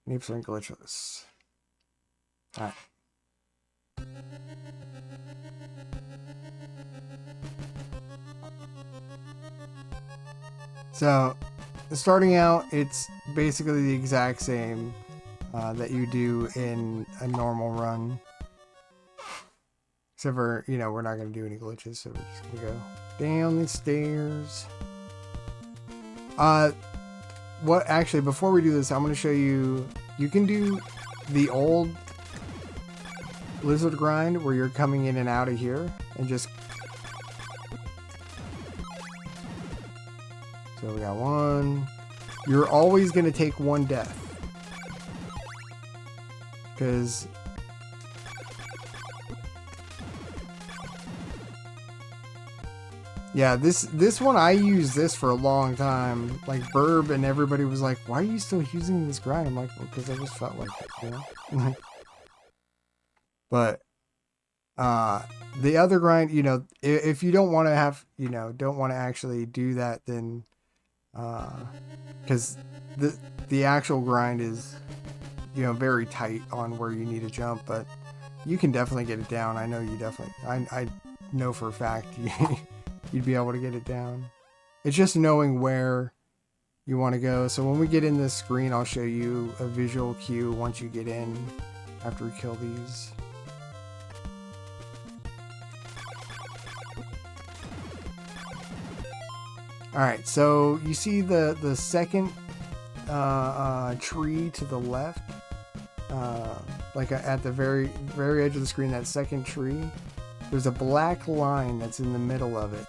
Need some glitchless. Alright. So, starting out, it's basically the exact same that you do in a normal run. Except for, you know, we're not going to do any glitches, so we're just going to go down the stairs. What, actually, before we do this, I'm going to show you, you can do the old lizard grind where you're coming in and out of here and just... So we got one. You're always going to take one death. Because... Yeah, this one, I used this for a long time. Like, Burb and everybody was like, why are you still using this grind? I'm like, well, because I just felt like it, you know? But, the other grind, you know, if you don't want to have, you know, don't want to actually do that, then, because the actual grind is, you know, very tight on where you need to jump, but you can definitely get it down. I know you definitely, I know for a fact you'd be able to get it down. It's just knowing where you want to go. So when we get in this screen, I'll show you a visual cue once you get in after we kill these. Alright, so you see the second tree to the left, like at the very edge of the screen, that second tree, there's a black line that's in the middle of it.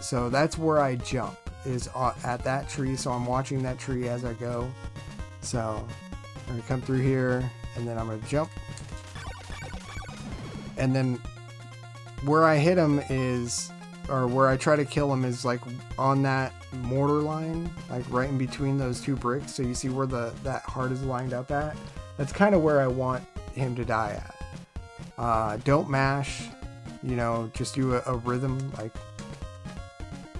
So that's where I jump, is at that tree. So I'm watching that tree as I go. So I'm gonna come through here, and then I'm gonna jump, and then where I hit him is, or where I try to kill him is like on that mortar line, like right in between those two bricks. So you see where that heart is lined up at? That's kind of where I want him to die at. Don't mash, you know, just do a rhythm, like,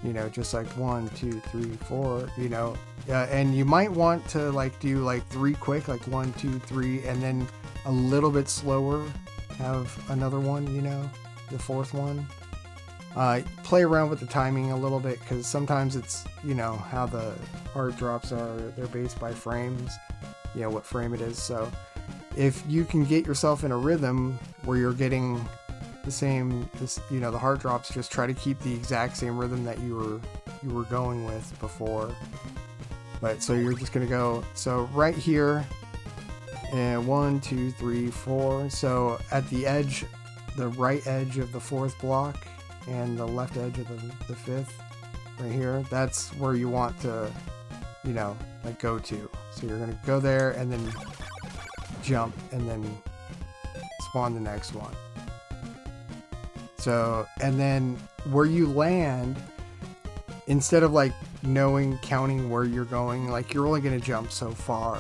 you know, just like 1, 2, 3, 4, you know, and you might want to like do like 3 quick, like 1, 2, 3, and then a little bit slower, have another one, you know, the 4th one. Play around with the timing a little bit, because sometimes it's, you know, how the heart drops are, they're based by frames, you know, what frame it is. So if you can get yourself in a rhythm where you're getting the same, you know, the heart drops, just try to keep the exact same rhythm that you were going with before. But so you're just gonna go, so right here, and 1, 2, 3, 4. So at the edge, the right edge of the 4th block and the left edge of the 5th, right here, that's where you want to, you know, like go to. So you're gonna go there and then jump and then spawn the next one. So, and then where you land, instead of like counting where you're going, like you're only going to jump so far,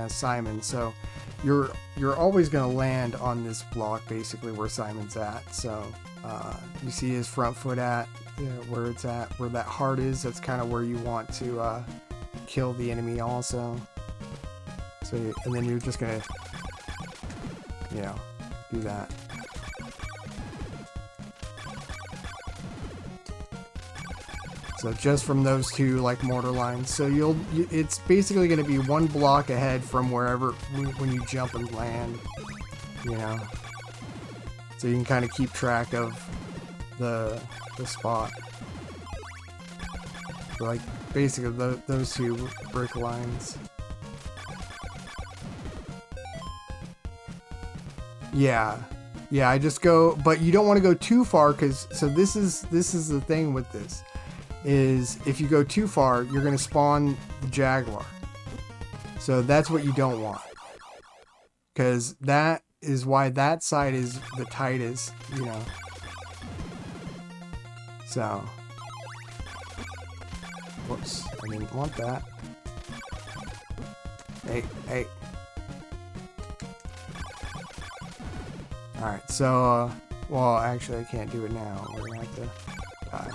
Simon. So you're always going to land on this block basically where Simon's at. So you see his front foot at, where it's at, where that heart is. That's kind of where you want to kill the enemy also. So, and then you're just going to, you know, do that. So just from those two like mortar lines, so it's basically going to be one block ahead from wherever when you jump and land, you know. So you can kind of keep track of the spot. So like basically those two brick lines. Yeah, I just go, but you don't want to go too far, because so this is the thing with this. Is if you go too far, you're going to spawn the jaguar. So that's what you don't want. Because that is why that side is the tightest, you know. So. Whoops. I didn't want that. Hey. Alright, so, well, actually I can't do it now. We're going to have to die.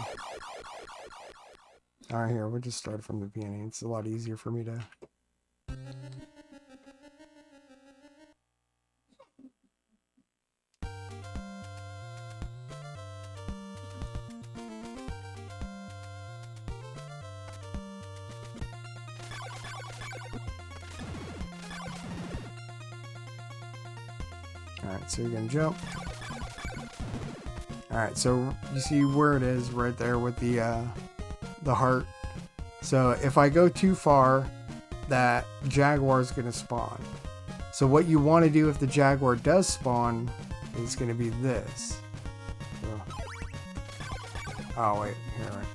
Alright, here, we'll just start from the beginning. It's a lot easier for me to Alright, so you're gonna jump. Alright, so you see where it is right there with the heart. So if I go too far, that jaguar is gonna spawn. So what you want to do if the jaguar does spawn is gonna be this. So, oh wait, here, right.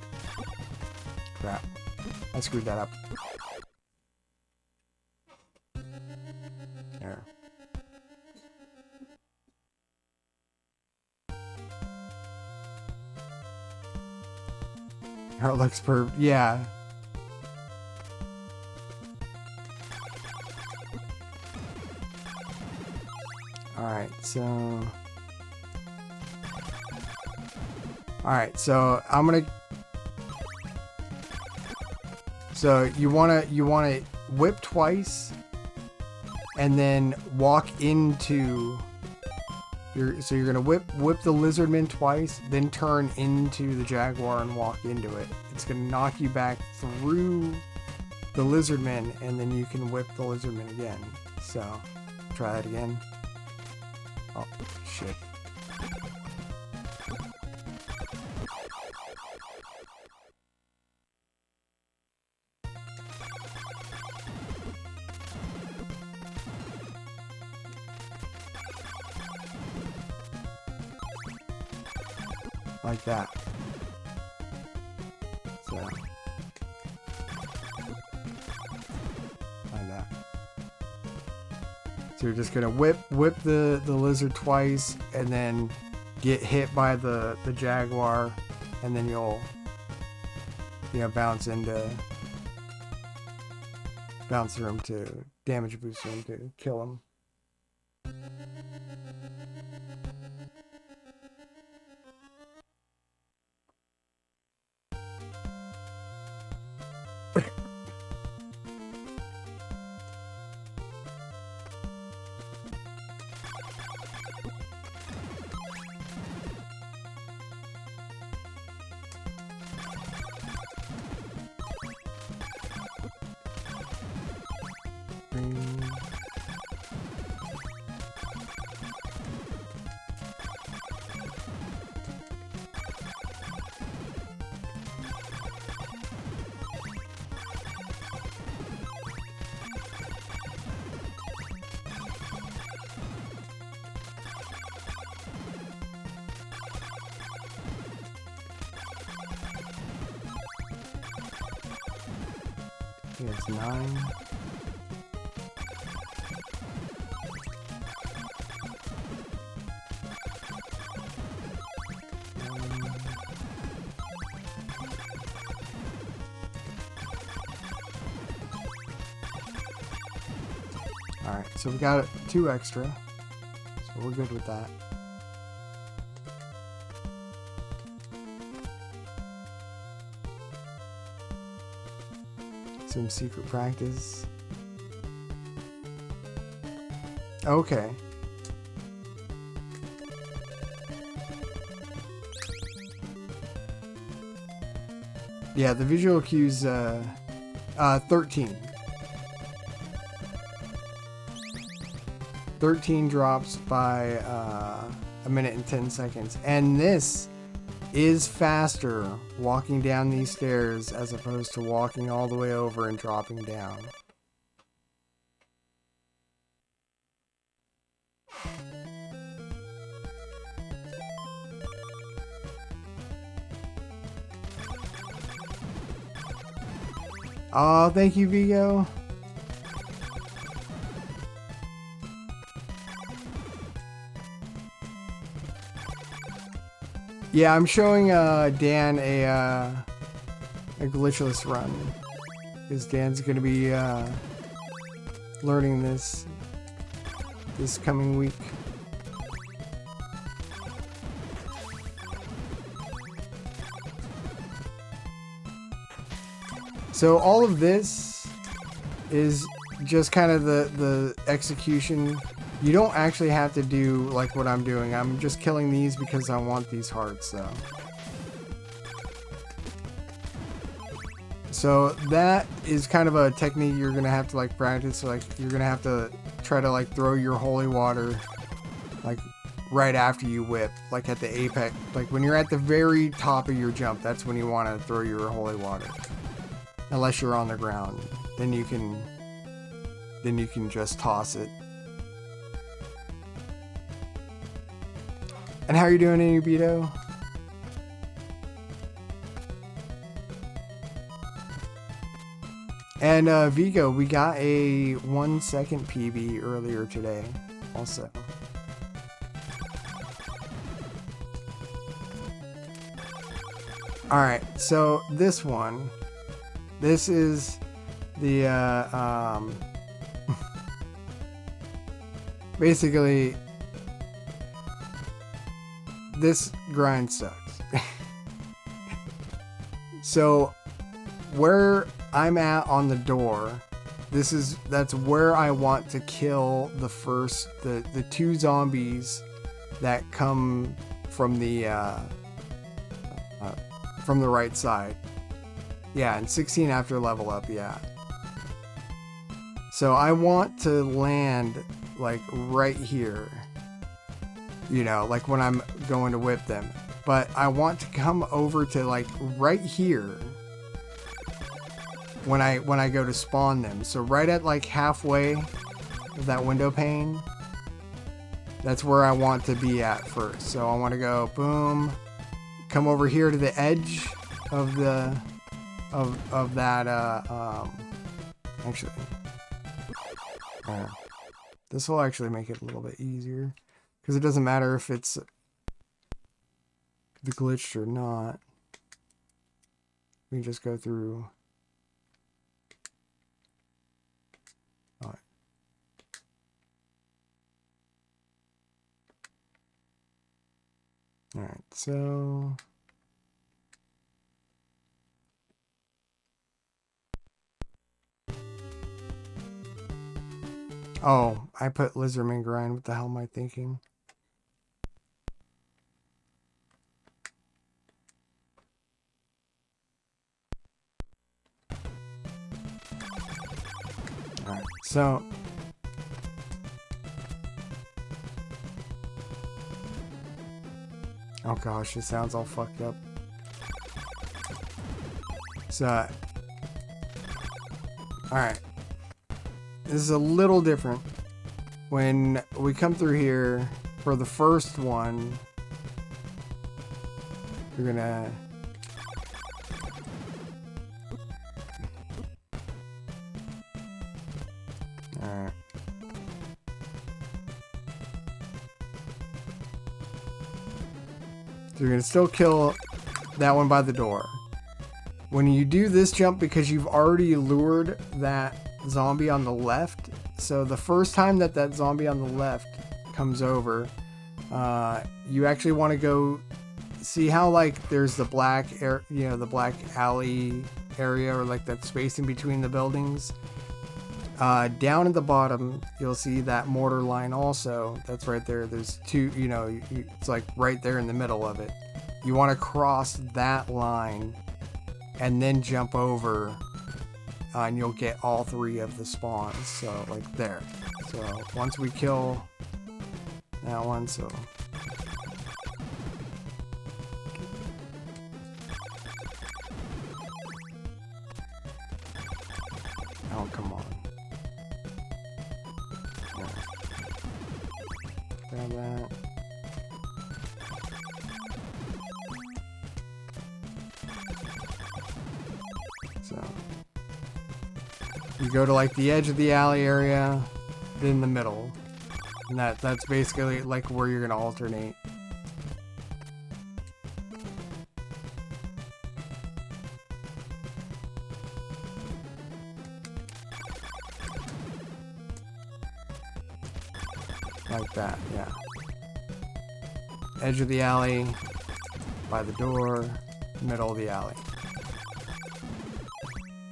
Crap. I screwed that up. There. How it looks yeah. Alright, so... Alright, so I'm gonna... So you wanna whip twice and then walk into so you're gonna whip the lizardman twice, then turn into the jaguar and walk into it. It's gonna knock you back through the lizardman, and then you can whip the lizardman again. So try that again. Oh shit. Like that. So like that. So you're just gonna whip the lizard twice and then get hit by the jaguar, and then you'll bounce through him to damage boost him to kill him. It's 9. Alright, so we got 2 extra, so we're good with that. Some secret practice. Okay. Yeah, the visual cues, 13. 13 drops by a minute and 10 seconds. And this is faster walking down these stairs as opposed to walking all the way over and dropping down. Oh, thank you, Vigo. Yeah, I'm showing Dan a glitchless run, because Dan's gonna be learning this coming week. So all of this is just kind of the execution. You don't actually have to do like what I'm doing. I'm just killing these because I want these hearts, though. So that is kind of a technique you're gonna have to like practice. Like you're gonna have to try to like throw your holy water like right after you whip, like at the apex. Like when you're at the very top of your jump, that's when you want to throw your holy water. Unless you're on the ground, then you can just toss it. And how are you doing, Inubito? And Vigo, we got a 1 second PB earlier today, also. Alright, so this one, this is the, basically, this grind sucks. So, where I'm at on the door, that's where I want to kill the first, the 2 zombies that come from the right side. Yeah, and 16 after level up, yeah. So I want to land like right here. You know, like when I'm going to whip them. But I want to come over to like right here when I go to spawn them. So right at like halfway of that window pane, that's where I want to be at first. So I want to go boom, come over here to the edge of the of that actually this will actually make it a little bit easier. Because it doesn't matter if it's the glitched or not. We can just go through. Alright. Alright, so... Oh, I put Lizardman Grind. What the hell am I thinking? Alright, so... Oh gosh, it sounds all fucked up. So... Alright. This is a little different. When we come through here, for the first one, you're gonna... Alright. So you're gonna still kill that one by the door. When you do this jump, because you've already lured that zombie on the left, so the first time that zombie on the left comes over, you actually want to go see how like there's the black air, you know, the black alley area, or like that space in between the buildings. Down at the bottom, you'll see that mortar line also. That's right there. There's two, you know, it's like right there in the middle of it. You want to cross that line and then jump over, and you'll get all 3 of the spawns. So like there. So once we kill that one, so oh, come on. Grab that. So you go to like the edge of the alley area, then the middle. And that's basically like where you're gonna alternate. Like that, yeah. Edge of the alley, by the door, middle of the alley.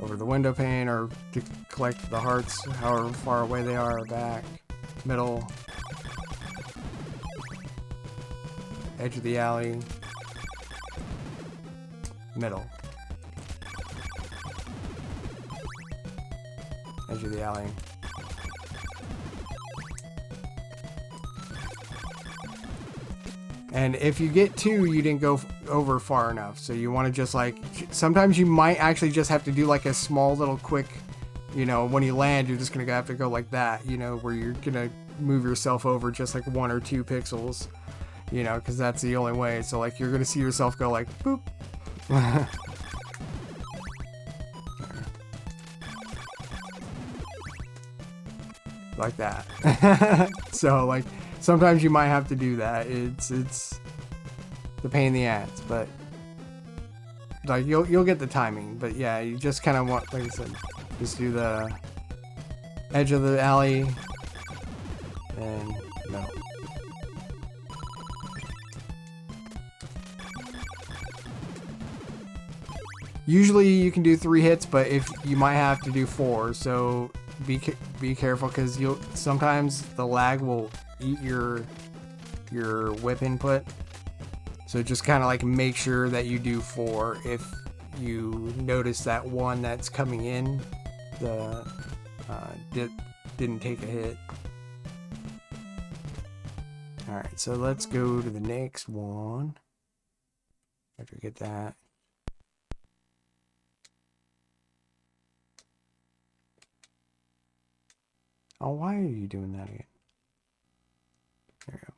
over the window pane, or to collect the hearts however far away they are, back, middle, edge of the alley, middle, edge of the alley. And if you get 2, you didn't go over far enough. So you want to just like, sometimes you might actually just have to do like a small little quick, you know, when you land, you're just going to have to go like that, you know, where you're going to move yourself over just like 1 or 2 pixels, you know, because that's the only way. So like, you're going to see yourself go like, boop. Like that. So like, sometimes you might have to do that. It's the pain in the ass, but like you'll get the timing. But yeah, you just kind of want, like I said, just do the edge of the alley and no. Usually you can do 3 hits, but if you might have to do 4, so be careful, because you'll sometimes the lag will eat your whip input. So just kind of like make sure that you do 4 if you notice that one that's coming in didn't take a hit. Alright, so let's go to the next one after we get that. Oh, why are you doing that again? There we go.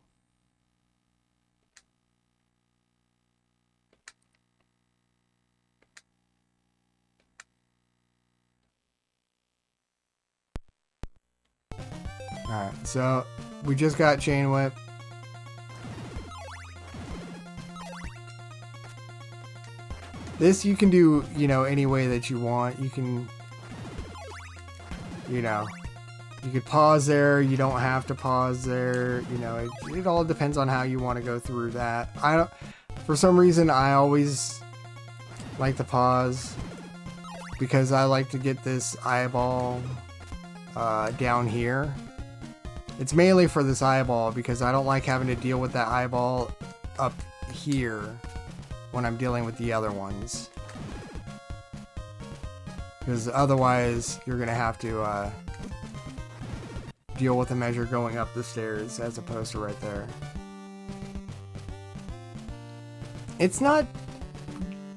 Alright, so we just got chain whip. This you can do, you know, any way that you want. You can, you know, you could pause there, you don't have to pause there, you know, it all depends on how you want to go through that. For some reason, I always like to pause because I like to get this eyeball down here. It's mainly for this eyeball because I don't like having to deal with that eyeball up here when I'm dealing with the other ones. Because otherwise, you're going to have to deal with the measure going up the stairs as opposed to right there. It's not,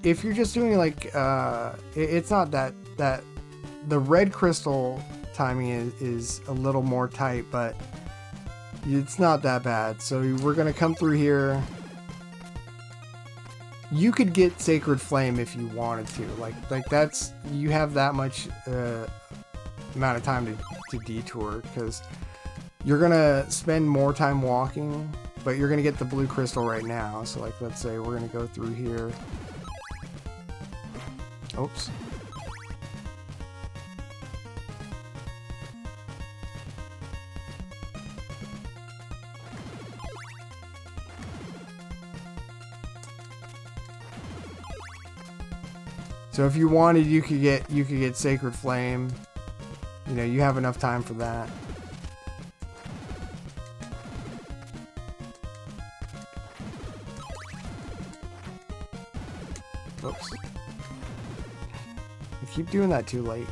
if you're just doing like, it's not that the red crystal timing is a little more tight, but it's not that bad. So we're going to come through here. You could get Sacred Flame if you wanted to. Like that's, you have that much amount of time to detour, because you're gonna spend more time walking, but you're gonna get the blue crystal right now. So like, let's say we're gonna go through here. Oops. So if you wanted, you could get Sacred Flame. You know, you have enough time for that. Oops. I keep doing that too late.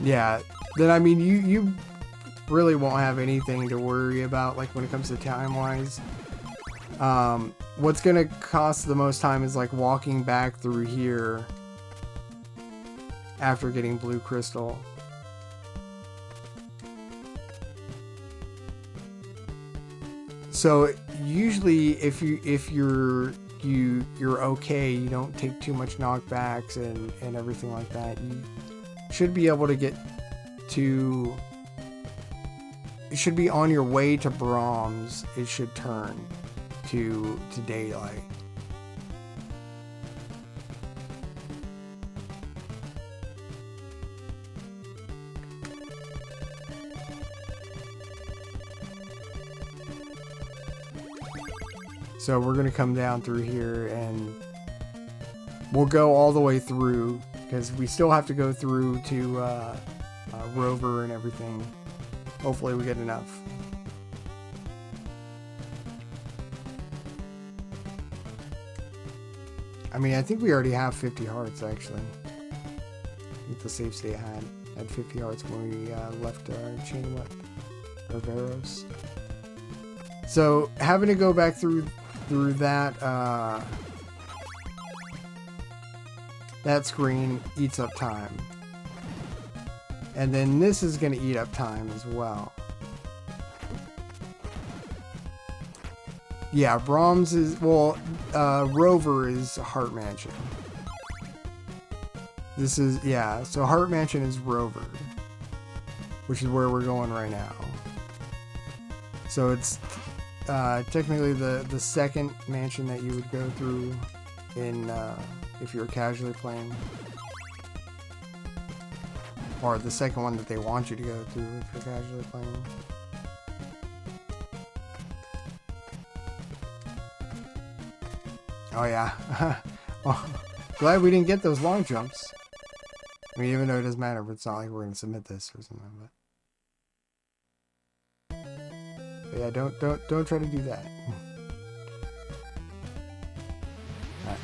Yeah, then I mean, you really won't have anything to worry about, like when it comes to time-wise. What's gonna cost the most time is like walking back through here after getting blue crystal. So usually if you're okay, you don't take too much knockbacks and everything like that, you should be able to get to, it should be on your way to Brahms. It should turn to daylight. So we're gonna come down through here and we'll go all the way through because we still have to go through to Rover and everything. Hopefully we get enough. I mean, I think we already have 50 hearts actually. I think the save state had 50 hearts when we left Chain Whip or Veros. So having to go back through that that screen eats up time, and then this is going to eat up time as well. Yeah, Brahms is, well, Rover is Heart Mansion. This is, yeah, so Heart Mansion is Rover, which is where we're going right now. So it's technically the second mansion that you would go through in if you're casually playing, or the second one that they want you to go through if you're casually playing. Oh yeah. Well, glad we didn't get those long jumps. I mean, even though it doesn't matter, but it's not like we're gonna submit this or something. But yeah, don't try to do that. Right.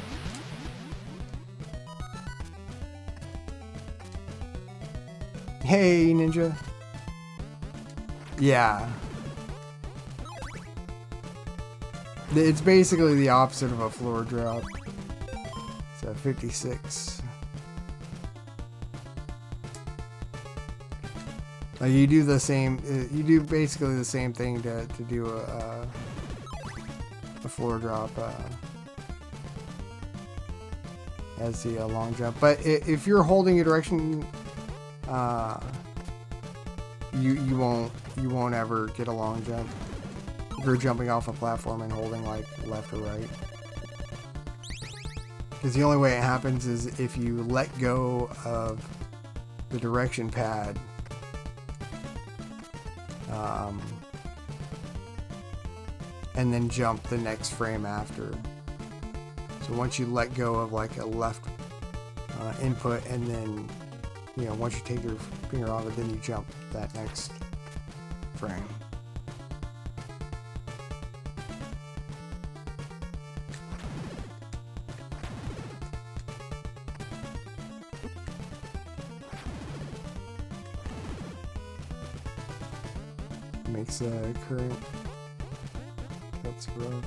Hey, Ninja. Yeah. It's basically the opposite of a floor drop. It's a 56. Like you do the same. You do basically the same thing to do a floor drop as the long jump. But if you're holding your direction, you won't ever get a long jump. If you're jumping off a platform and holding like left or right. Because the only way it happens is if you let go of the direction pad. And then jump the next frame after. So once you let go of like a left input and then, you know, once you take your finger off it, then you jump that next frame. Makes the current cuts rough.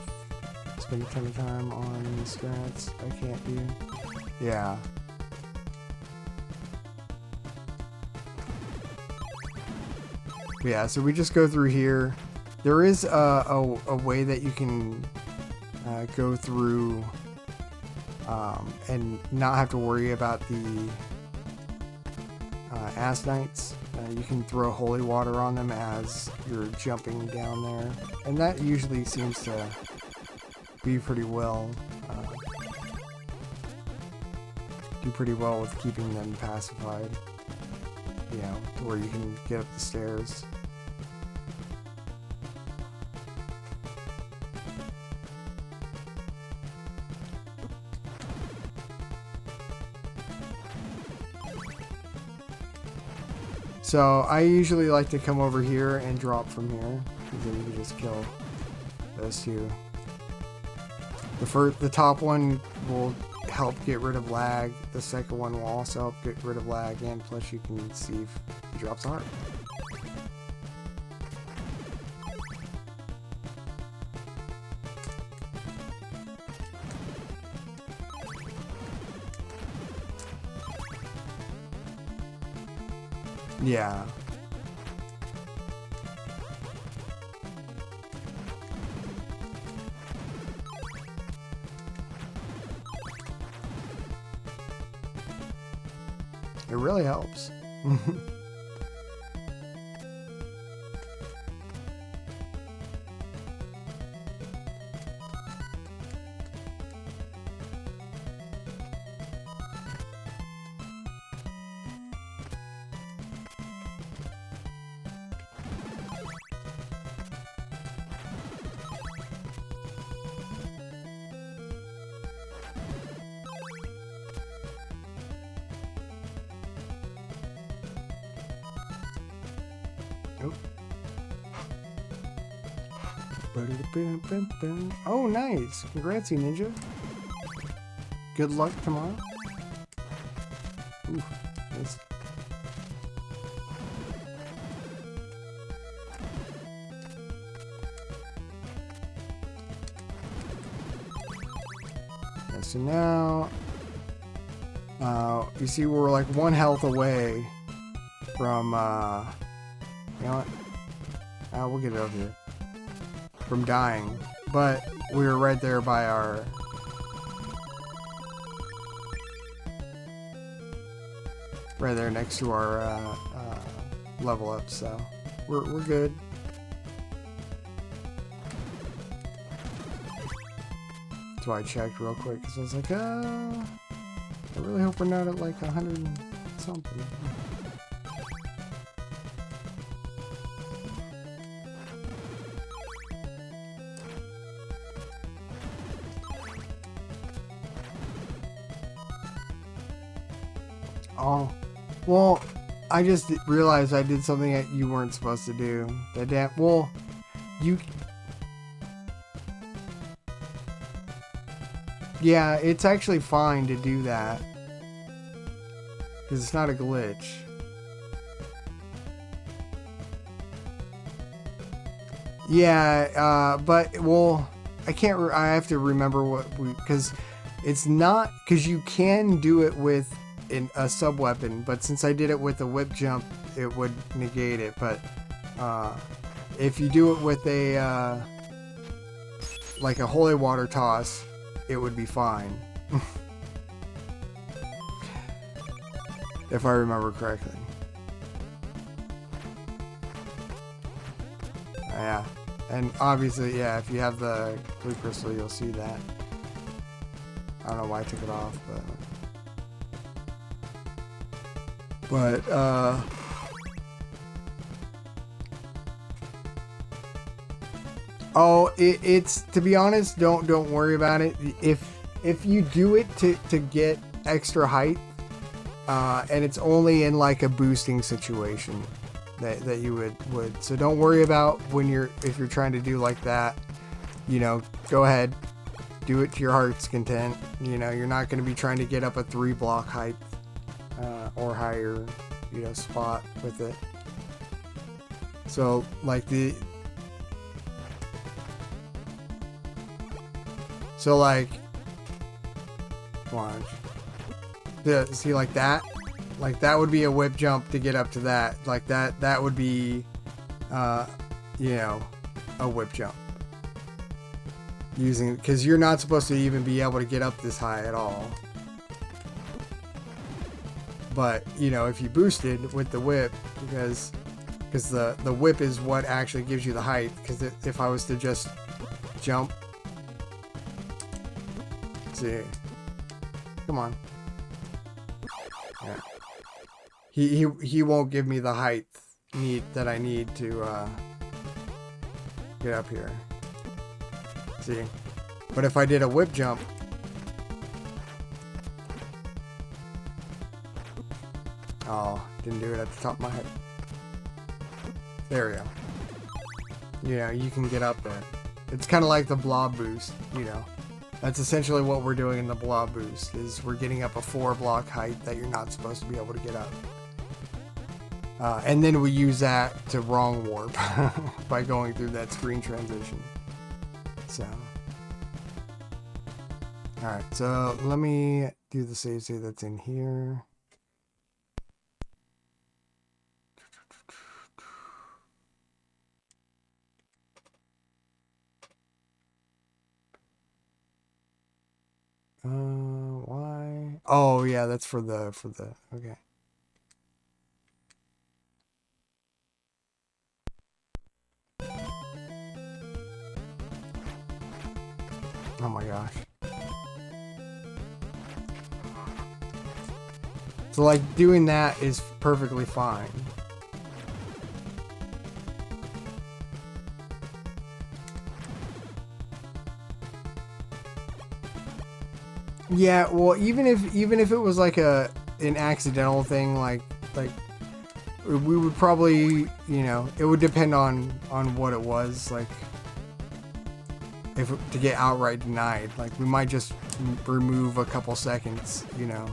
Spend a ton of time on strats I can't do. Yeah. Yeah, so we just go through here. There is a way that you can go through and not have to worry about the Ass Knights. You can throw holy water on them as you're jumping down there, and that usually seems to be pretty well, do pretty well with keeping them pacified, you know, to where you can get up the stairs. So I usually like to come over here and drop from here, because then you can just kill those two. The top one will help get rid of lag. The second one will also help get rid of lag, and plus you can see if he drops a heart. Yeah. It really helps. Oh. Oh, nice. Congrats, you ninja. Good luck tomorrow. Ooh, nice. Yeah, so now, you see we're like 1 health away from, you know what? We'll get it over here. From dying, but we were right there by our right there next to our level up, so we're good. That's why I checked real quick, because I was like, I really hope we're not at like 100 and something. Oh, well, I just realized I did something that you weren't supposed to do. That damn, well, you... Yeah, it's actually fine to do that. Because it's not a glitch. Yeah, but, well, I can't, I have to remember what we, because it's not, because you can do it with a sub weapon, but since I did it with a whip jump, it would negate it. But if you do it with a like a holy water toss, it would be fine. If I remember correctly. Yeah, and obviously, yeah, if you have the blue crystal, you'll see that. I don't know why I took it off, but oh, it's, to be honest, don't worry about it. If you do it to get extra height, and it's only in like a boosting situation that you would, so don't worry about if you're trying to do like that, you know, go ahead, do it to your heart's content. You know, you're not going to be trying to get up a 3-block height or higher, you know, spot with it. So like watch. Yeah, see, like that would be a whip jump to get up to that. Like that would be, you know, a whip jump. Because you're not supposed to even be able to get up this high at all. But, you know, if you boosted with the whip, because the whip is what actually gives you the height. Because if I was to just jump, let's see, come on, yeah, he won't give me the height that I need to get up here. See, but if I did a whip jump, oh, didn't do it at the top of my head. There we go. You know, you can get up there. It's kind of like the blob boost, you know. That's essentially what we're doing in the blob boost, is we're getting up a 4-block height that you're not supposed to be able to get up. And then we use that to wrong warp by going through that screen transition. So, alright, so let me do the save state that's in here. Why? Oh yeah, that's for the okay. Oh my gosh. So like doing that is perfectly fine. Yeah, well, even if it was like an accidental thing, like we would probably, you know, it would depend on what it was, like, if to get outright denied, like, we might just remove a couple seconds, you know,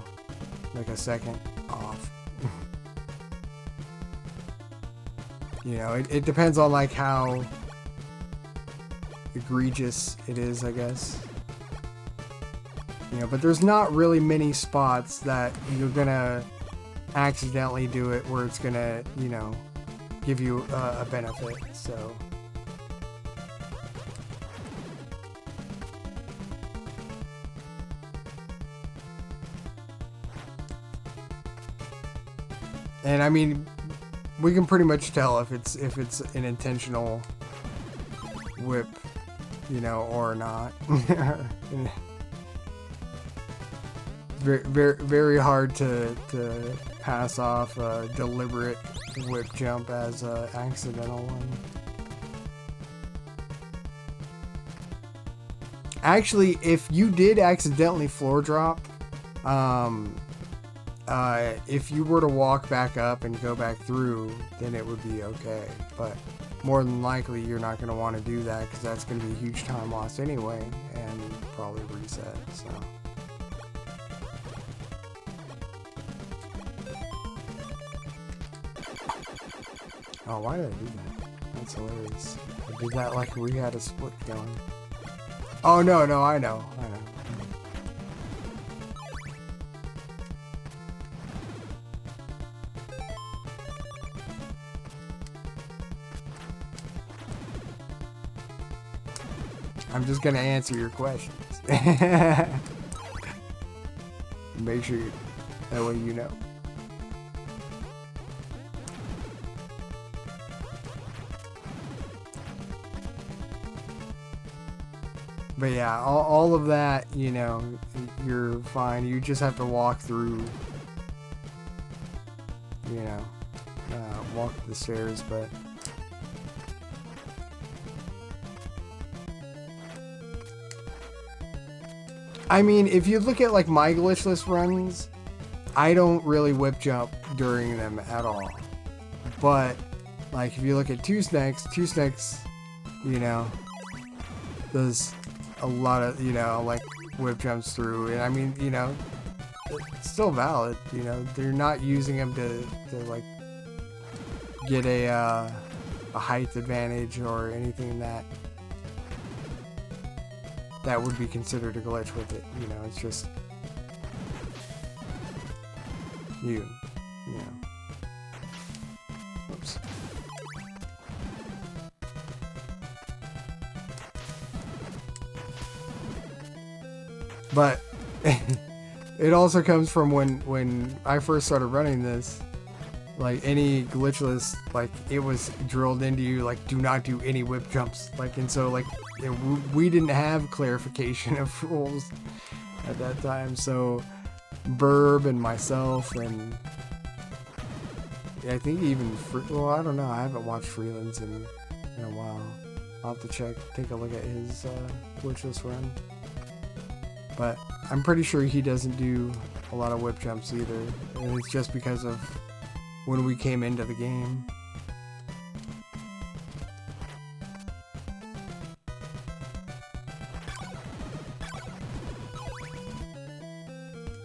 like a second off. You know, it depends on, like, how egregious it is, I guess. You know, but there's not really many spots that you're gonna accidentally do it where it's gonna, you know, give you a benefit, so. And I mean, we can pretty much tell if it's an intentional whip, you know, or not. Very hard to pass off a deliberate whip jump as an accidental one. Actually, if you did accidentally floor drop, if you were to walk back up and go back through, then it would be okay. But more than likely, you're not going to want to do that because that's going to be a huge time loss anyway, and probably reset. So. Oh, why did I do that? That's hilarious. I did that like we had a split going. Oh, no, I know. I'm just gonna answer your questions. Make sure that way you know. But yeah, all of that, you know, you're fine. You just have to walk through, you know, walk the stairs, but... I mean, if you look at, like, my glitchless runs, I don't really whip jump during them at all. But, like, if you look at Two Snakes, you know, does a lot of, you know, like, whip jumps through. And, I mean, you know, it's still valid, you know. They're not using them to like, get a height advantage or anything that would be considered a glitch with it, you know. It's just you know. Oops. But it also comes from when I first started running this, like, any glitchless, like, it was drilled into you, like, do not do any whip jumps, like, and so, like, we didn't have clarification of rules at that time, so Burb and myself and I think even well, I don't know, I haven't watched Freeland's in a while. I'll have to take a look at his glitchless run, but I'm pretty sure he doesn't do a lot of whip jumps either, and it's just because of when we came into the game.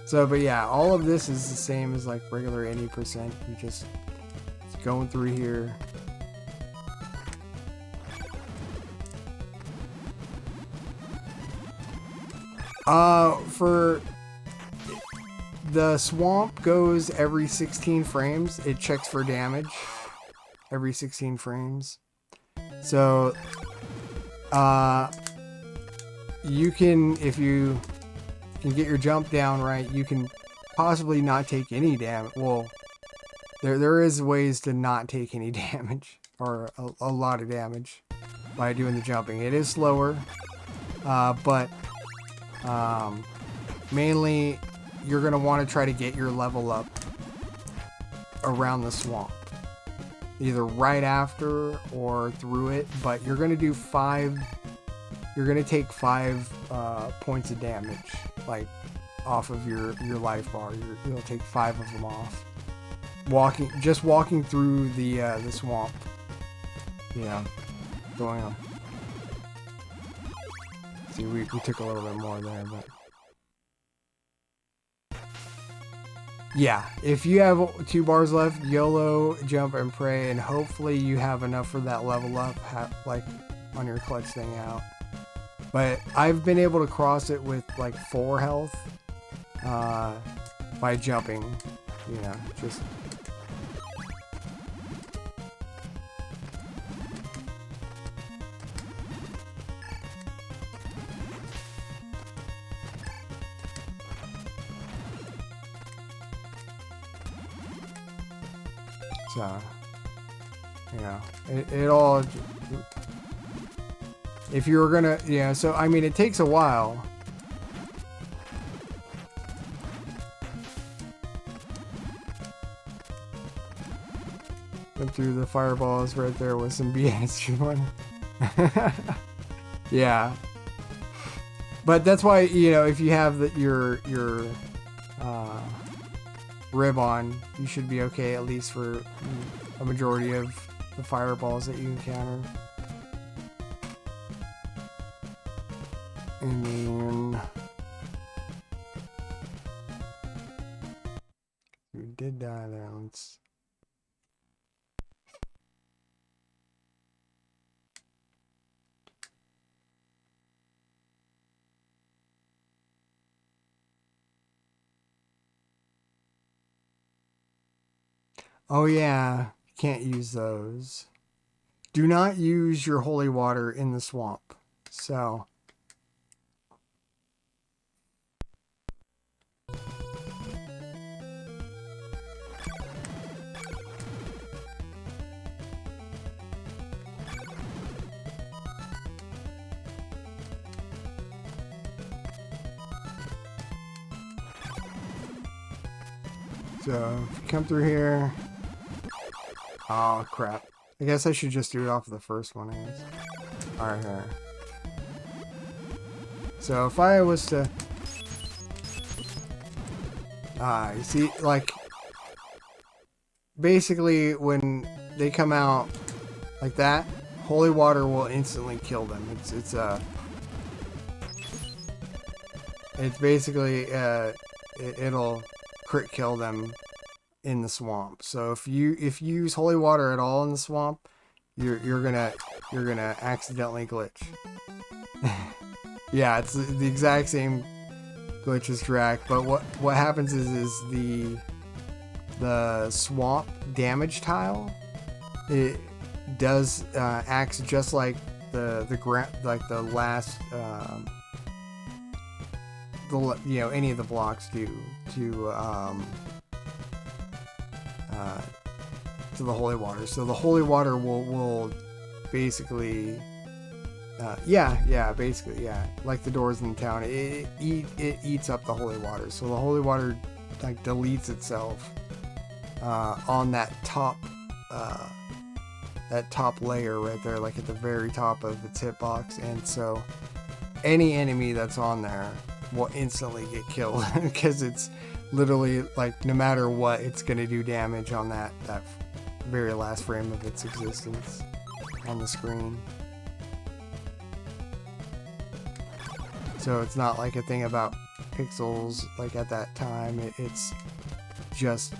So, but yeah, all of this is the same as like regular any percent. You just going through here. For the swamp goes every 16 frames. It checks for damage every 16 frames. So, you can, if you can get your jump down right, you can possibly not take any damage. Well, there is ways to not take any damage, or a lot of damage, by doing the jumping. It is slower, but mainly you're going to want to try to get your level up around the swamp, either right after or through it, but you're going to do you're going to take 5 points of damage, like, off of your life bar. You'll take 5 of them off. just walking through the swamp. Yeah, going on. See, we took a little bit more there, but yeah, if you have 2 bars left, YOLO, jump and pray, and hopefully you have enough for that level up, like on your clutch thing out. But I've been able to cross it with like 4 health by jumping, you know, just. So, you know, it all, if you were gonna, yeah, so, I mean, it takes a while. Went through the fireballs right there with some BS1. Yeah. But that's why, you know, if you have your rib on, you should be okay at least for a majority of the fireballs that you encounter. And then we did die there. Let's. Oh yeah, can't use those. Do not use your holy water in the swamp. So. So, if you come through here. Oh, crap. I guess I should just do it off of the first one, I guess. Alright, here. So, if I was to. You see, like. Basically, when they come out like that, holy water will instantly kill them. It's basically, it'll crit kill them in the swamp. So if you use holy water at all in the swamp, you're gonna accidentally glitch. Yeah, it's the exact same glitch as Drac, but what happens is the swamp damage tile, it does acts just like the last you know, any of the blocks do to the holy water. So the holy water will basically basically like the doors in the town, it eats up the holy water. So the holy water like deletes itself on that top layer right there, like at the very top of its hitbox, and so any enemy that's on there will instantly get killed because it's literally like no matter what, it's gonna do damage on that very last frame of its existence on the screen. So it's not like a thing about pixels like at that time. It's just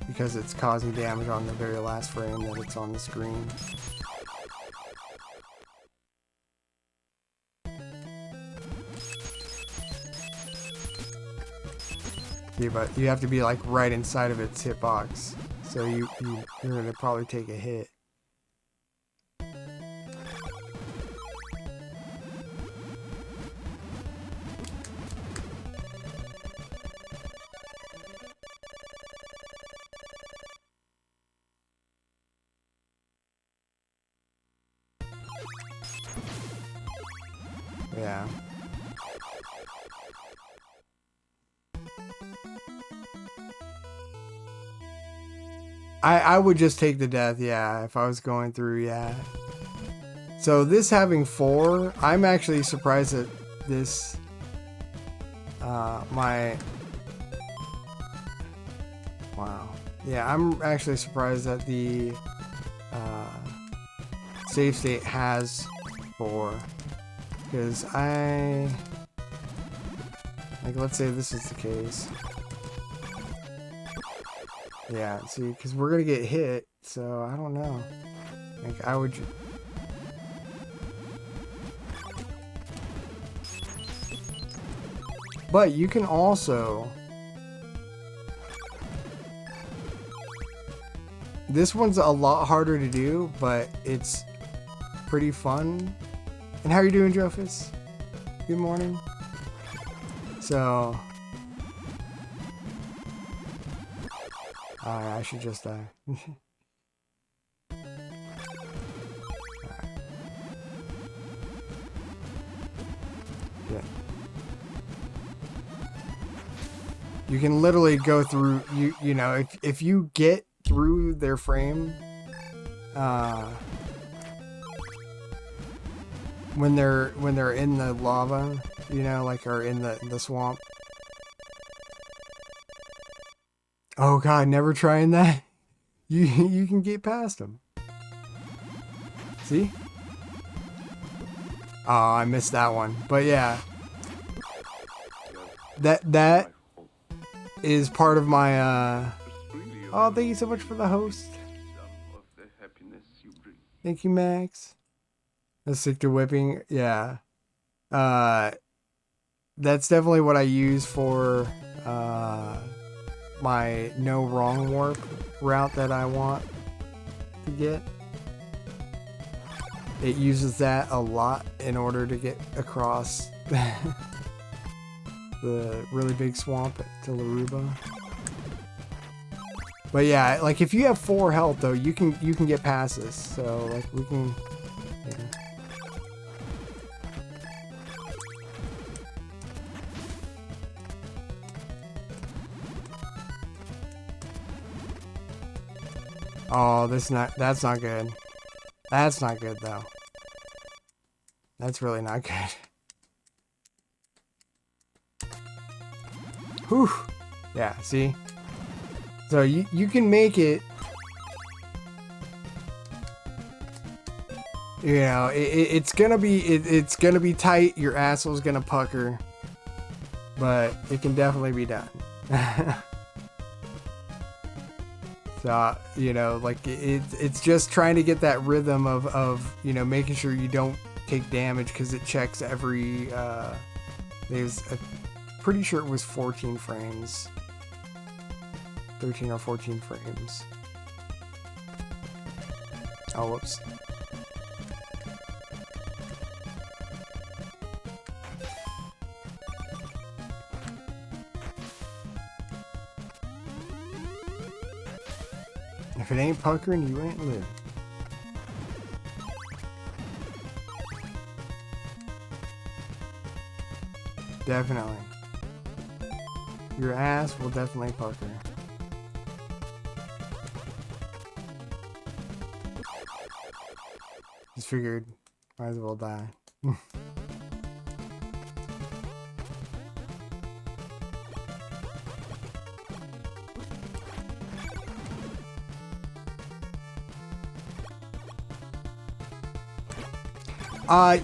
because it's causing damage on the very last frame that it's on the screen. Yeah, but you have to be like right inside of its hitbox, so you're gonna probably take a hit. Yeah. I would just take the death, yeah, if I was going through, yeah. So this having 4, I'm actually surprised that this, wow. Yeah, I'm actually surprised that the save state has 4. Because like, let's say this is the case. Yeah, see, because we're going to get hit, so I don't know. Like, I would... But you can also... This one's a lot harder to do, but it's pretty fun. And how are you doing, Jofus? Good morning. So... I should just die. Yeah. You can literally go through, you know, if you get through their frame, when they're in the lava, you know, like, or in the swamp. Oh god, never trying that. You can get past them. See? Oh, I missed that one. But yeah. That is part of my oh, thank you so much for the host. Thank you, Max. Let's stick to whipping. Yeah. That's definitely what I use for my no wrong warp route that I want to get. It uses that a lot in order to get across the really big swamp to Laruba. But yeah, like if you have 4 health though, you can get past this. So like we can, yeah. Oh, that's not good. That's not good though. That's really not good. Whew. Yeah, see? So you can make it, you know, it's gonna be tight, your asshole's gonna pucker, but it can definitely be done. So, you know, like it's just trying to get that rhythm of you know, making sure you don't take damage, because it checks every there's a pretty sure it was 14 frames, 13 or 14 frames. Oh, whoops. If it ain't puckering, you ain't living. Definitely. Your ass will definitely pucker. Just figured, might as well die.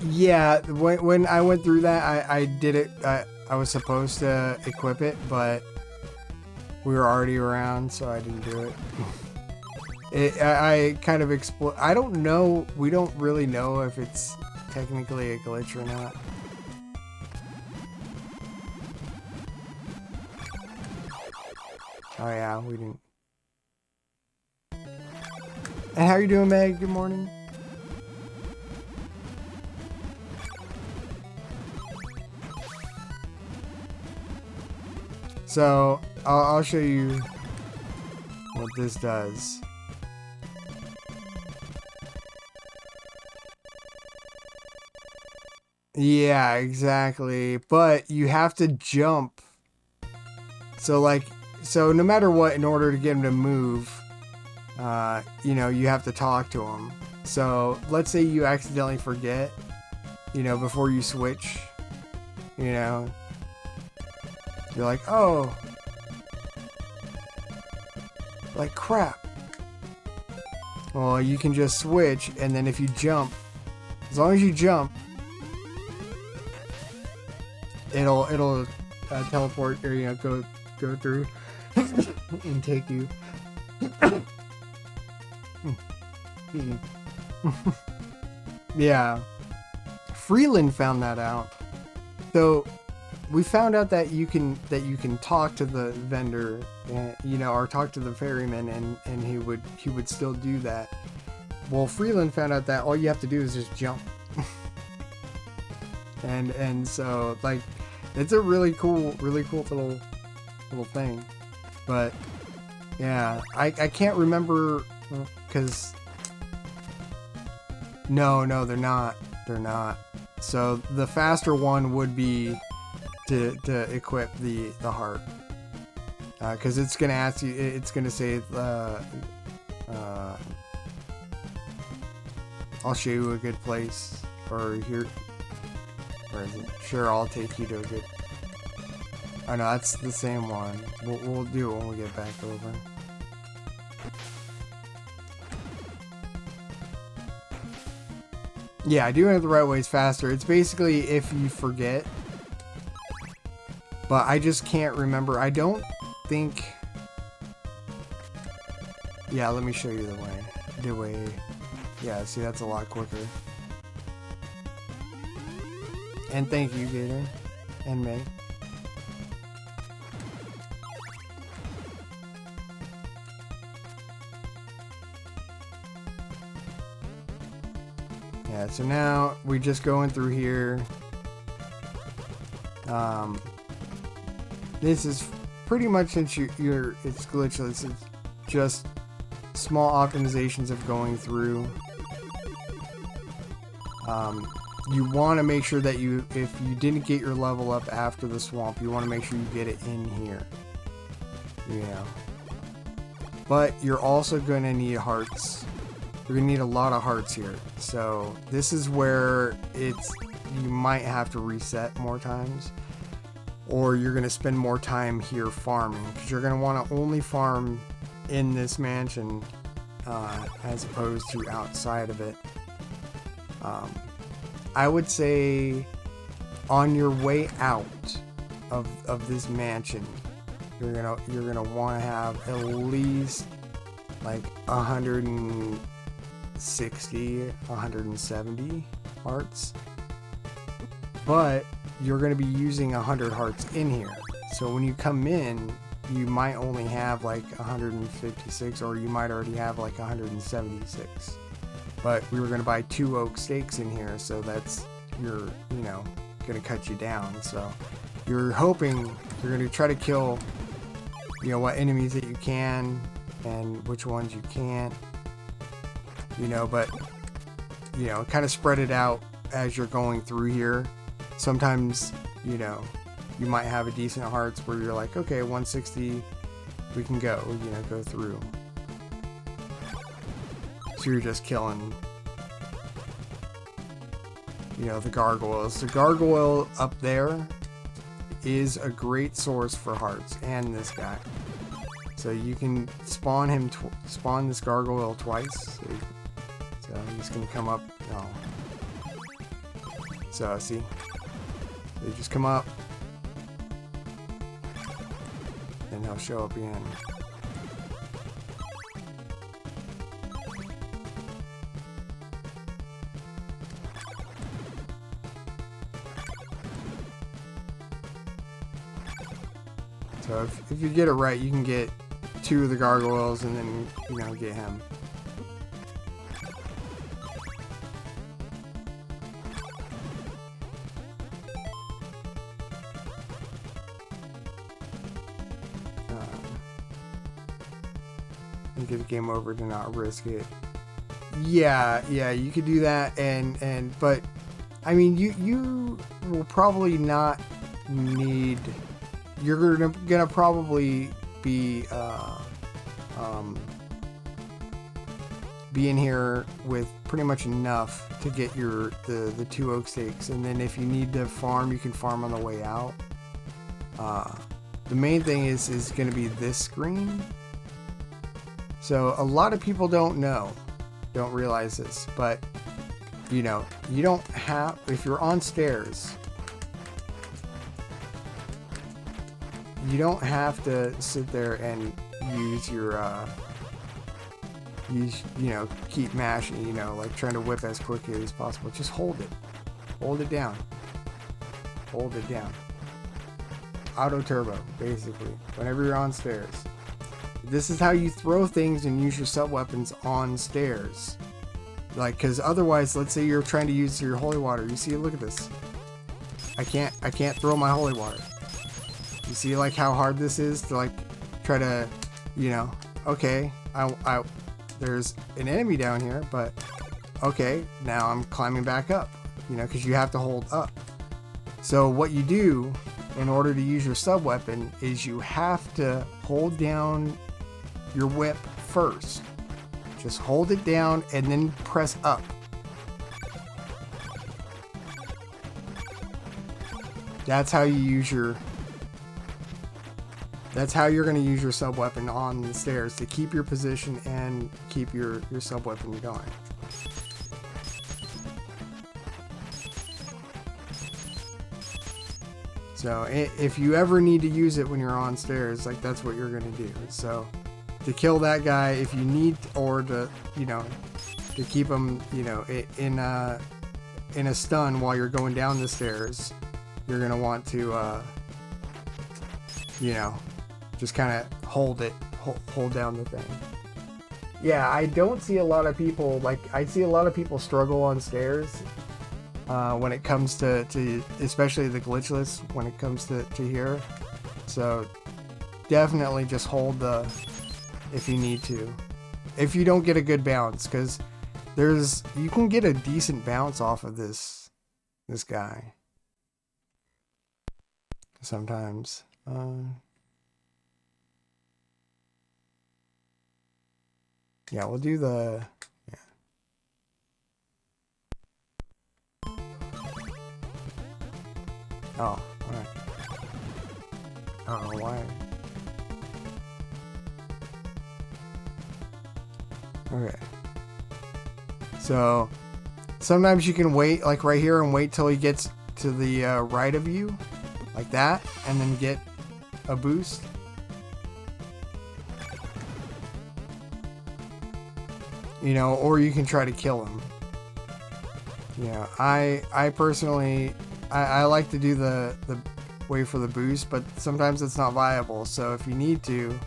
Yeah, when I went through that, I did it, I was supposed to equip it, but we were already around, so I didn't do it. I kind of I don't know, we don't really know if it's technically a glitch or not. Oh yeah, we didn't. And how are you doing, Meg? Good morning. So, I'll show you what this does. Yeah, exactly. But you have to jump. So, like, so no matter what, in order to get him to move, you know, you have to talk to him. So, let's say you accidentally forget, you know, before you switch, you know. You're like, oh. Like crap. Well, you can just switch, and then if you jump, as long as you jump, it'll teleport, or go through and take you. Yeah, Freeland found that out. So we found out that you can talk to the vendor, or talk to the ferryman, and he would still do that. Well, Freeland found out that all you have to do is just jump. and so like it's a really cool little thing. But yeah, I can't remember, because no, they're not. So the faster one would be to equip the heart, because it's gonna ask you, it's gonna say I'll show you a good place, or here, or is it? Sure, I'll take you to a good. Oh no, that's the same one. We'll do it when we get back over. Yeah, doing it the right way is faster. It's basically if you forget. But I just can't remember. I don't think... Yeah, let me show you the way. Yeah, see, that's a lot quicker. And thank you, Gator. And May. Yeah, so now we're just going through here. This is pretty much, since it's glitchless, it's just small optimizations of going through. You want to make sure that if you didn't get your level up after the swamp, you want to make sure you get it in here. Yeah. But you're also going to need hearts. You're going to need a lot of hearts here. So this is where you might have to reset more times. Or you're going to spend more time here farming. Because you're going to want to only farm in this mansion as opposed to outside of it. I would say on your way out of this mansion, you're gonna want to have at least like 160, 170 hearts. But you're going to be using 100 hearts in here. So when you come in, you might only have like 156, or you might already have like 176. But we were going to buy 2 oak stakes in here, so that's going to cut you down. So you're hoping you're going to try to kill, what enemies that you can and which ones you can't, but, kind of spread it out as you're going through here. Sometimes, you might have a decent hearts where you're like, okay, 160, we can go, go through. So you're just killing, the gargoyles. The gargoyle up there is a great source for hearts, and this guy. So you can spawn this gargoyle twice. So he's gonna come up. No. So see, they just come up, and he'll show up again. So if you get it right, you can get 2 of the gargoyles and then, get him. And get the game over to not risk it. Yeah, you could do that, but I mean, you will probably not need. You're gonna probably be in here with pretty much enough to get the 2 oak stakes, and then if you need to farm, you can farm on the way out. The main thing is gonna be this screen. So a lot of people don't realize this, but you know, you don't have, if you're on stairs, you don't have to sit there and use your, you know, keep mashing, you know, like trying to whip as quickly as possible. Just hold it. Hold it down. Hold it down. Auto turbo, basically, whenever you're on stairs. This is how you throw things and use your sub-weapons on stairs. Like, because otherwise, let's say you're trying to use your holy water. You see, look at this. I can't throw my holy water. You see, like, how hard this is to, like, try to, you know, okay, there's an enemy down here, but okay, now I'm climbing back up, you know, because you have to hold up. So what you do in order to use your sub-weapon is you have to hold down your whip first. Just hold it down and then press up. That's how you use your... That's how you're going to use your sub-weapon on the stairs to keep your position and keep your sub-weapon going. So if you ever need to use it when you're on stairs, like, that's what you're going to do. So to kill that guy, if you need, or to, you know, to keep him, you know, in a stun while you're going down the stairs, you're going to want to, you know, just kind of hold down the thing. Yeah, I don't see a lot of people, like, I see a lot of people struggle on stairs when it comes to especially the glitchless, when it comes to here. So definitely just hold the, if you need to, if you don't get a good bounce, because you can get a decent bounce off of this guy sometimes. Yeah, we'll do the... Yeah. Oh, alright. I don't know why. Okay. So, sometimes you can wait, like right here, and wait till he gets to the right of you, like that, and then get a boost. You know, or you can try to kill him. You know, I personally, I like to do the wait for the boost, but sometimes it's not viable. So if you need to,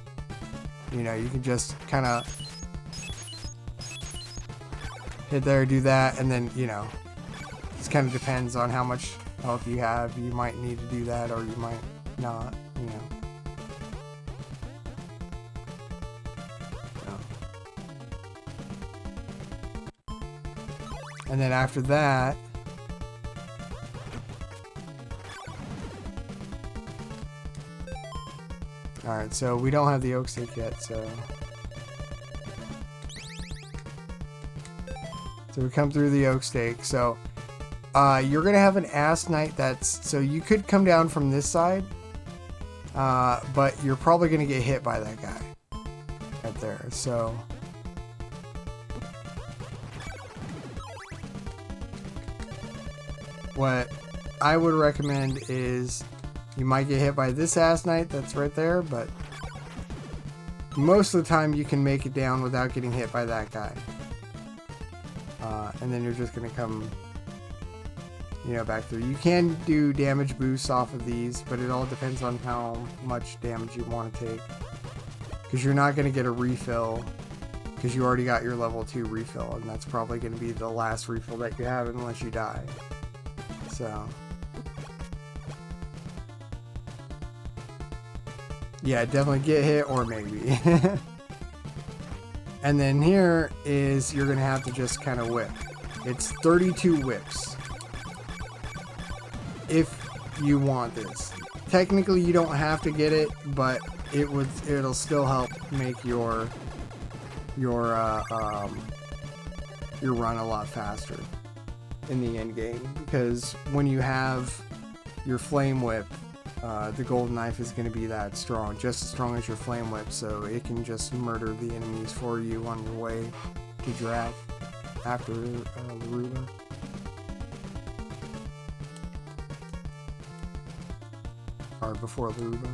you know, you can just kind of hit there, do that, and then, you know, it kind of depends on how much health you have. You might need to do that, or you might not, you know. And then after that, alright, so we don't have the oak stick yet, so we come through the oak stake. So you're gonna have an ass knight that's, so you could come down from this side, but you're probably gonna get hit by that guy right there. So what I would recommend is, you might get hit by this ass knight that's right there, but most of the time you can make it down without getting hit by that guy. And then you're just going to come, you know, back through. You can do damage boosts off of these, but it all depends on how much damage you want to take. Because you're not going to get a refill, because you already got your level 2 refill, and that's probably going to be the last refill that you have unless you die. So yeah, definitely get hit, or maybe. And then here is, you're gonna have to just kind of whip. It's 32 whips if you want this. Technically you don't have to get it, but it'll still help make your run a lot faster in the end game, because when you have your flame whip, the golden knife is going to be that strong, just as strong as your flame whip, so it can just murder the enemies for you on your way to Drac after Laruba. Or before Laruba.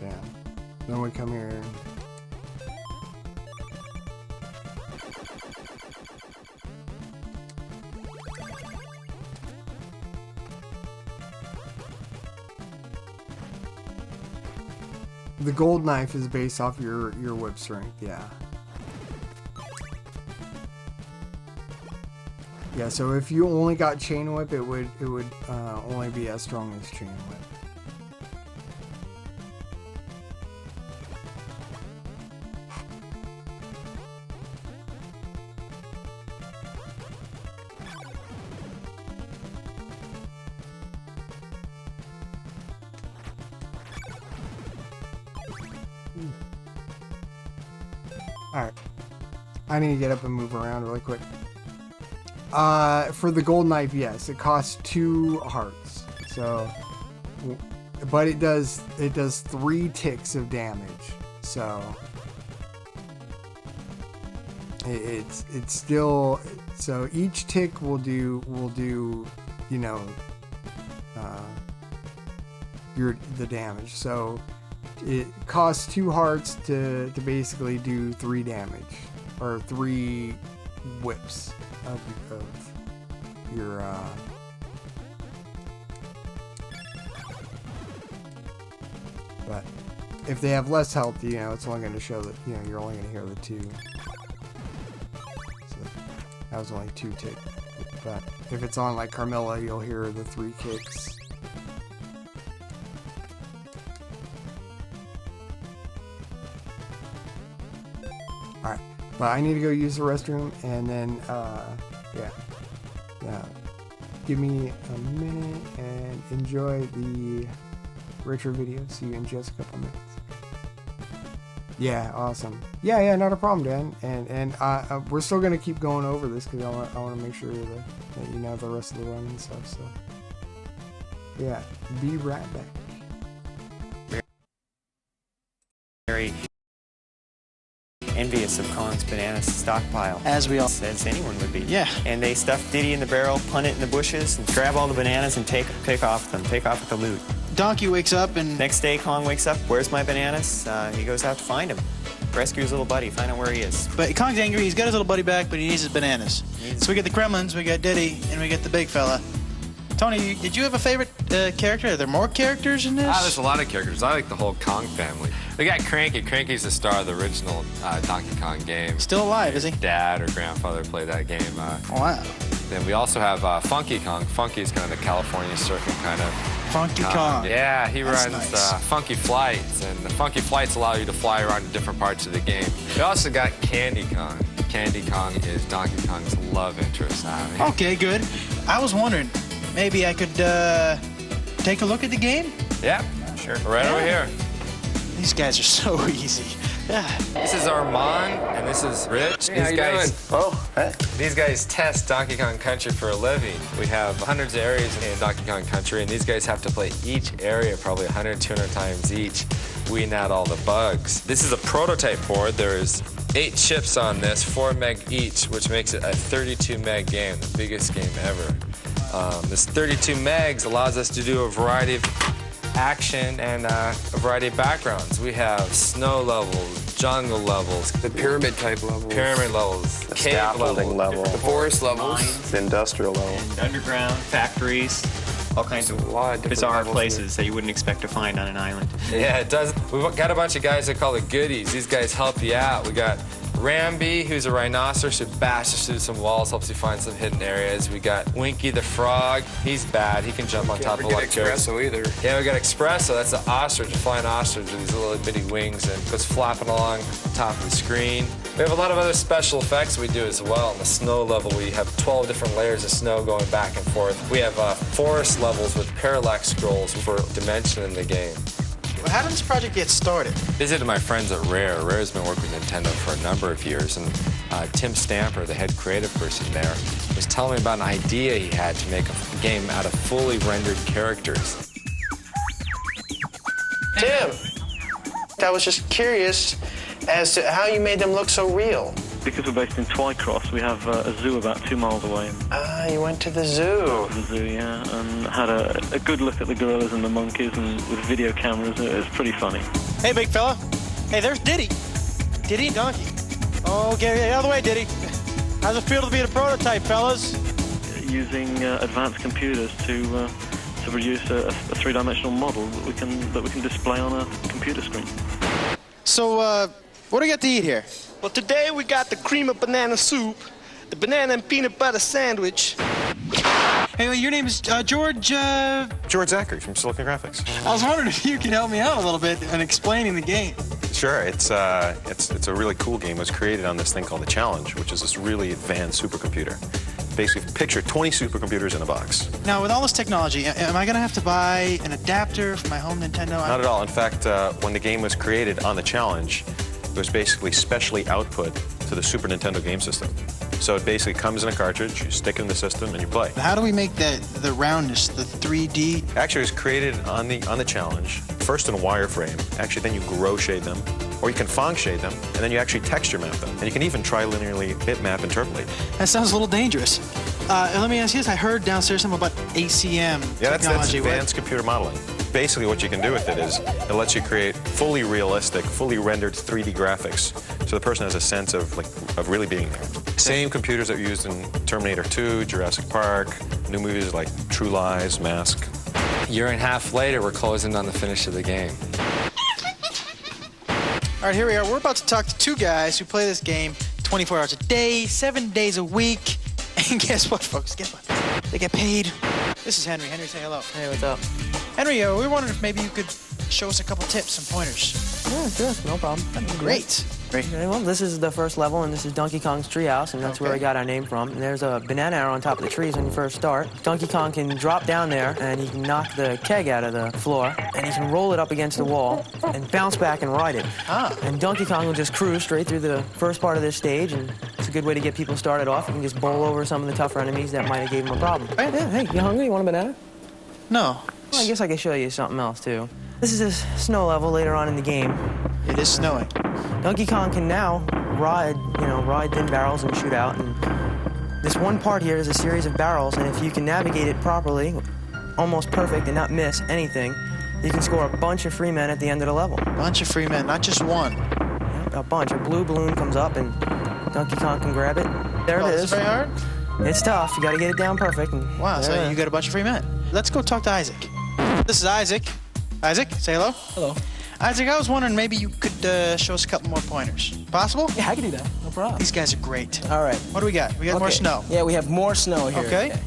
Yeah. Then we come here. The gold knife is based off your whip strength, yeah. Yeah, so if you only got chain whip, it would only be as strong as chain whip. Alright. I need to get up and move around really quick. For the gold knife, yes, it costs 2 hearts. So, but it does 3 ticks of damage. So it's still, so each tick will do you know the damage. So it costs 2 hearts to basically do 3 damage, or 3 whips of your but if they have less health, you know, it's only going to show that, you know, you're only going to hear the 2. So that was only 2 ticks. But if it's on like Carmilla, you'll hear the 3 kicks. Alright, but I need to go use the restroom, and then, yeah. Give me a minute and enjoy the retro video. See you in just a couple minutes. Yeah, awesome. Yeah, not a problem, Dan. And we're still gonna keep going over this because I want to make sure that you know the rest of the run and stuff. So, yeah, be right back. Very envious of Kong's banana stockpile. As we all... As anyone would be. Yeah. And they stuff Diddy in the barrel, punt it in the bushes, and grab all the bananas and take off them. Take off with the loot. Donkey wakes up and... Next day, Kong wakes up. Where's my bananas? He goes out to find him. Rescue his little buddy. Find out where he is. But Kong's angry. He's got his little buddy back, but he needs his bananas. So we get the Kremlins, we got Diddy, and we get the big fella. Tony, did you have a favorite character? Are there more characters in this? There's a lot of characters. I like the whole Kong family. We got Cranky. Cranky's the star of the original Donkey Kong game. Still alive, is he? Dad or grandfather played that game. Wow. Then we also have Funky Kong. Funky's kind of the California circuit kind of. Funky Kong. Yeah, he That's runs nice. Funky Flights, and the Funky Flights allow you to fly around to different parts of the game. We also got Candy Kong. Candy Kong is Donkey Kong's love interest. Okay, good. I was wondering, maybe I could take a look at the game? Yeah, Sure. right over here. These guys are so easy. Yeah. This is Armand, and this is Rich. Hey, how you doing? Oh, hey. These guys test Donkey Kong Country for a living. We have hundreds of areas in Donkey Kong Country, and these guys have to play each area probably 100, 200 times each, weeding out all the bugs. This is a prototype board. There's 8 chips on this, 4 meg each, which makes it a 32 meg game, the biggest game ever. This 32 megs allows us to do a variety of action and a variety of backgrounds. We have snow levels, jungle levels, The pyramid type level. pyramid levels, The cave scaffolding level, The forest levels. the industrial level. And underground, factories, all kinds A of lot of different bizarre levels in places that you wouldn't expect to find on an island. Yeah, it does. We've got a bunch of guys that call it goodies. These guys help you out. We got Ramby, who's a rhinoceros, who bashes through some walls, helps you find some hidden areas. We got Winky the frog. He's bad. He can jump on top of Can't like forget Espresso either. Yeah, we got Espresso. That's an ostrich, a flying ostrich with these little bitty wings, and goes flapping along the top of the screen. We have a lot of other special effects we do as well. On the snow level, we have 12 different layers of snow going back and forth. We have forest levels with parallax scrolls for dimension in the game. How did this project get started? Visited my friends at Rare. Rare's been working with Nintendo for a number of years, and Tim Stamper, the head creative person there, was telling me about an idea he had to make a game out of fully rendered characters. Tim, I was just curious as to how you made them look so real. Because we're based in Twycross, we have a zoo about 2 miles away. Ah, you went to the zoo. The zoo, yeah, and had a good look at the gorillas and the monkeys, and with video cameras, it was pretty funny. Hey, big fella. Hey, there's Diddy. Diddy and Donkey. Oh, get out of the way, Diddy. How's it feel to be the prototype, fellas? Using advanced computers to produce a three-dimensional model that we can display on a computer screen. So, what do you got to eat here? Well, today we got the cream of banana soup, the banana and peanut butter sandwich. Hey, well, your name is George, George Zachary from Silicon Graphics. I was wondering if you could help me out a little bit in explaining the game. Sure, it's a really cool game. It was created on this thing called the Challenge, which is this really advanced supercomputer. Basically, picture 20 supercomputers in a box. Now, with all this technology, am I going to have to buy an adapter for my home Nintendo? Not at all. In fact, when the game was created on the Challenge, it was basically specially output to the Super Nintendo game system. So it basically comes in a cartridge, you stick it in the system, and you play. How do we make the roundness, the 3D? Actually, it was created on the Challenge, first in a wireframe. Actually, then you grow shade them, or you can Phong shade them, and then you actually texture map them. And you can even trilinearly bitmap interpolate. That sounds a little dangerous. And let me ask you this. I heard downstairs something about ACM Yeah, that's technology. advanced computer modeling. Basically, what you can do with it is it lets you create fully realistic, fully rendered 3D graphics, so the person has a sense of really being there. Same computers that were used in Terminator 2, Jurassic Park, new movies like True Lies, Mask. A year and a half later, we're closing on the finish of the game. All right, here we are. We're about to talk to two guys who play this game 24 hours a day, 7 days a week. And guess what, folks? Guess what? They get paid. This is Henry. Henry, say hello. Hey, what's up? Henry, we were wondering if maybe you could show us a couple tips, some pointers. Yeah, sure, no problem. That'd be great. Great. Okay, well, this is the first level, and this is Donkey Kong's treehouse, and that's where we got our name from. And there's a banana arrow on top of the trees when you first start. Donkey Kong can drop down there, and he can knock the keg out of the floor, and he can roll it up against the wall and bounce back and ride it. Ah. And Donkey Kong will just cruise straight through the first part of this stage, and it's a good way to get people started off. You can just bowl over some of the tougher enemies that might have gave him a problem. Right. Yeah, hey, you hungry? You want a banana? No. Well, I guess I could show you something else, too. This is a snow level later on in the game. It is snowing. Donkey Kong can now ride thin barrels and shoot out. And this one part here is a series of barrels, and if you can navigate it properly, almost perfect, and not miss anything, you can score a bunch of free men at the end of the level. Bunch of free men, not just one. A bunch. A blue balloon comes up, and Donkey Kong can grab it. There it Is is. it very hard? It's tough. You got to get it down perfect. And Wow, so there. you got a bunch of free men. Let's go talk to Isaac. This is Isaac. Isaac, say hello. Hello. Isaac, I was wondering maybe you could show us a couple more pointers. Possible? Yeah, I can do that. No problem. These guys are great. All right. What do we got? We got more snow. Yeah, we have more snow here. Okay.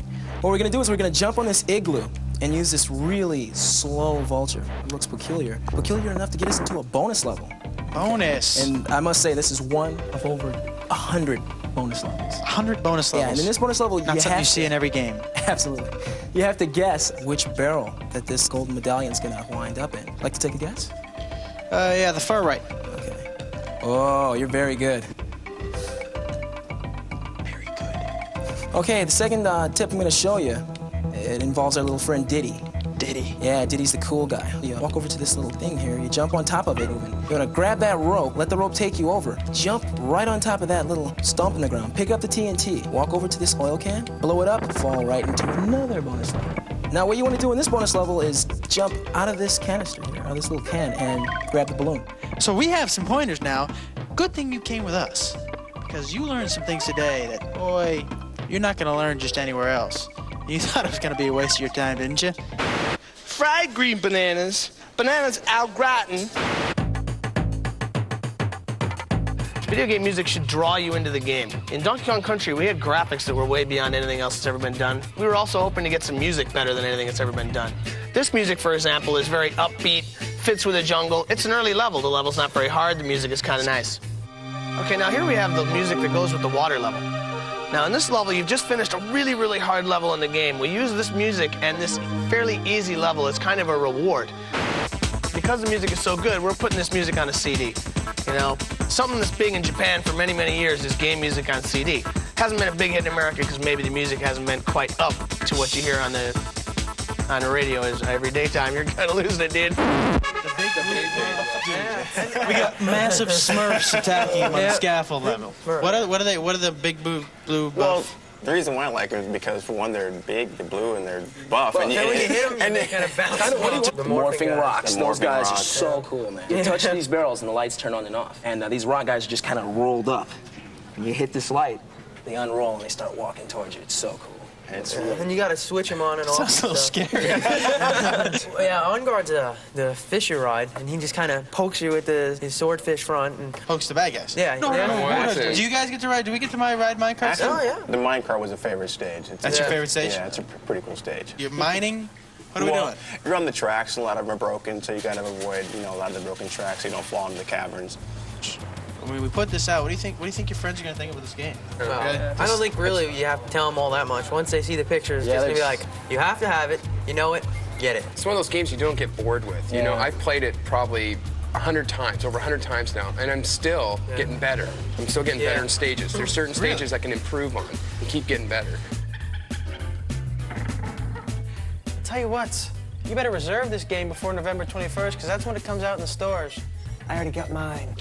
What we're gonna do is we're gonna jump on this igloo and use this really slow vulture. It looks peculiar. Peculiar enough to get us into a bonus level. Bonus. And I must say, this is one of over 100 bonus levels. 100 bonus levels. Yeah, and in this bonus level, Not something you see in every game. Absolutely. You have to guess which barrel that this golden medallion's gonna wind up in. Like to take a guess? Yeah, the far right. Okay. Oh, you're very good. Very good. Okay, the second tip I'm gonna show you, it involves our little friend Diddy. Diddy. Yeah, Diddy's the cool guy. You walk over to this little thing here, you jump on top of it, you're gonna grab that rope, let the rope take you over, jump right on top of that little stump in the ground, pick up the TNT, walk over to this oil can, blow it up, fall right into another bonus level. Now, what you want to do in this bonus level is jump out of this canister here, out of this little can, and grab the balloon. So we have some pointers now. Good thing you came with us, because you learned some things today that, boy, you're not going to learn just anywhere else. You thought it was going to be a waste of your time, didn't you? Fried green bananas, bananas au gratin. Video game music should draw you into the game. In Donkey Kong Country, we had graphics that were way beyond anything else that's ever been done. We were also hoping to get some music better than anything that's ever been done. This music, for example, is very upbeat, fits with the jungle. It's an early level. The level's not very hard. The music is kind of nice. Okay, now here we have the music that goes with the water level. Now, in this level, you've just finished a really, really hard level in the game. We use this music and this fairly easy level as kind of a reward. because the music is so good, we're putting this music on a CD. You know, something that's big in Japan for many, many years is game music on CD. Hasn't been a big hit in America because maybe the music hasn't been quite up to what you hear on the radio is every daytime. You're kind of losing it, dude. We got massive Smurfs attacking him on the scaffold level. What are the big blue buff? Well, the reason why I like them is because, for one, they're big, they're blue, and they're buff. Well, and when you hit them, they kind of bounce. The morphing rocks. Those guys are so cool, man. You touch these barrels and the lights turn on and off. And these rock guys are just kind of rolled up. When you hit this light, they unroll and they start walking towards you. It's so cool. And you got to switch them on and off. Sounds a little scary. Yeah, On Guard's the fisher ride, and he just kind of pokes you with his swordfish front. And pokes the bad guys. Yeah. Do you guys get to ride? Do we get to ride minecart? Actually, Oh, yeah. The minecart was a favorite stage. That's your favorite stage? Yeah, it's a pretty cool stage. You're mining? What are we doing? You're on the tracks, and a lot of them are broken, so you got to avoid, a lot of the broken tracks so you don't fall into the caverns. When we put this out, what do you think your friends are going to think of this game? Well, I don't think really you have to tell them all that much. Once they see the pictures, it's just going to be like, you have to have it, you know it, get it. It's one of those games you don't get bored with. You know, I've played it probably 100 times, over 100 times now, and I'm still getting better. I'm still getting better in stages. There's certain stages I can improve on and keep getting better. Tell you what, you better reserve this game before November 21st, because that's when it comes out in the stores. I already got mine.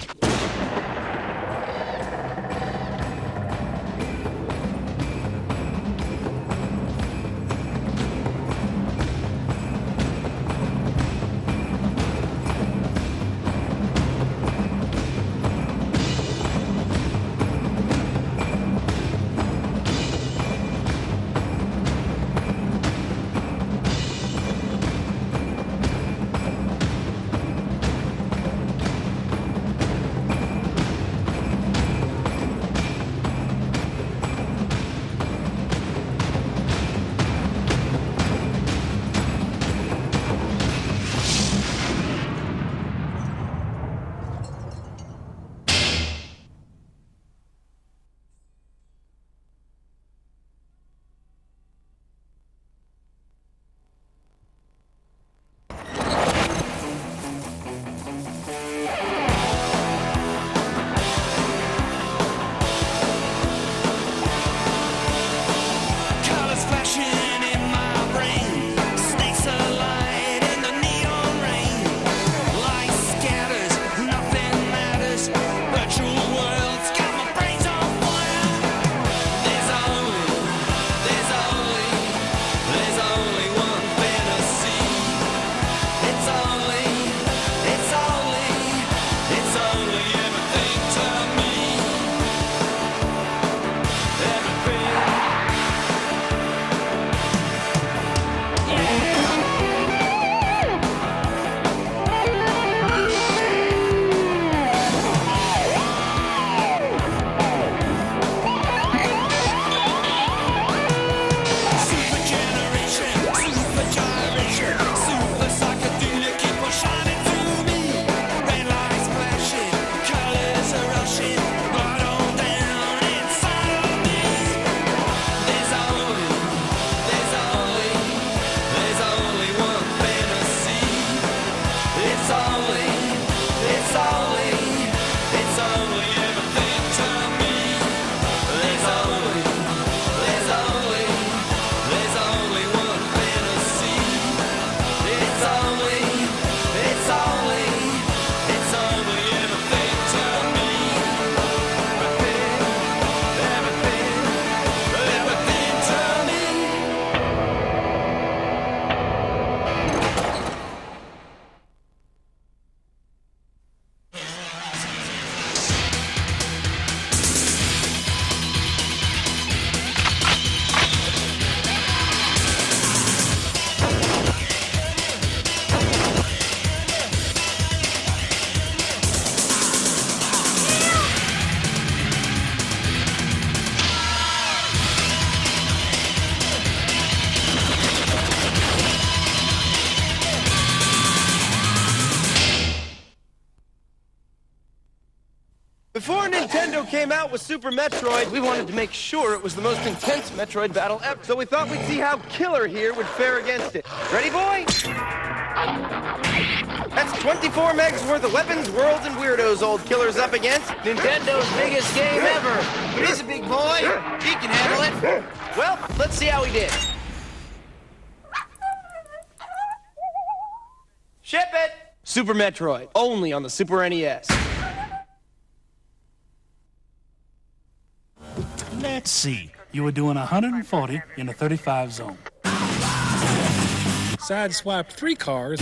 Before Nintendo came out with Super Metroid, we wanted to make sure it was the most intense Metroid battle ever. So we thought we'd see how Killer here would fare against it. Ready, boy? That's 24 megs worth of weapons, worlds, and weirdos old killer's up against. Nintendo's biggest game ever. He's a big boy. He can handle it. Well, let's see how he did. Ship it! Super Metroid, only on the Super NES. Let's see. You were doing 140 in a 35 zone. Sideswiped 3 cars.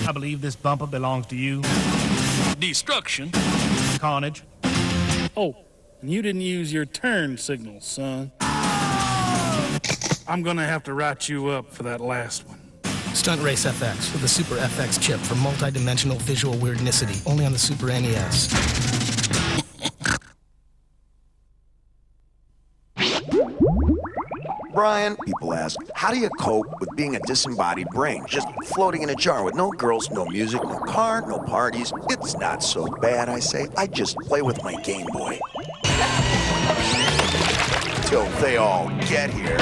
I believe this bumper belongs to you. Destruction. Carnage. Oh, and you didn't use your turn signal, son. I'm gonna have to write you up for that last one. Stunt Race FX with the Super FX chip for multi-dimensional visual weirdnicity, only on the Super NES. Brian, people ask, how do you cope with being a disembodied brain? Just floating in a jar with no girls, no music, no car, no parties. It's not so bad, I say. I just play with my Game Boy. Till they all get here.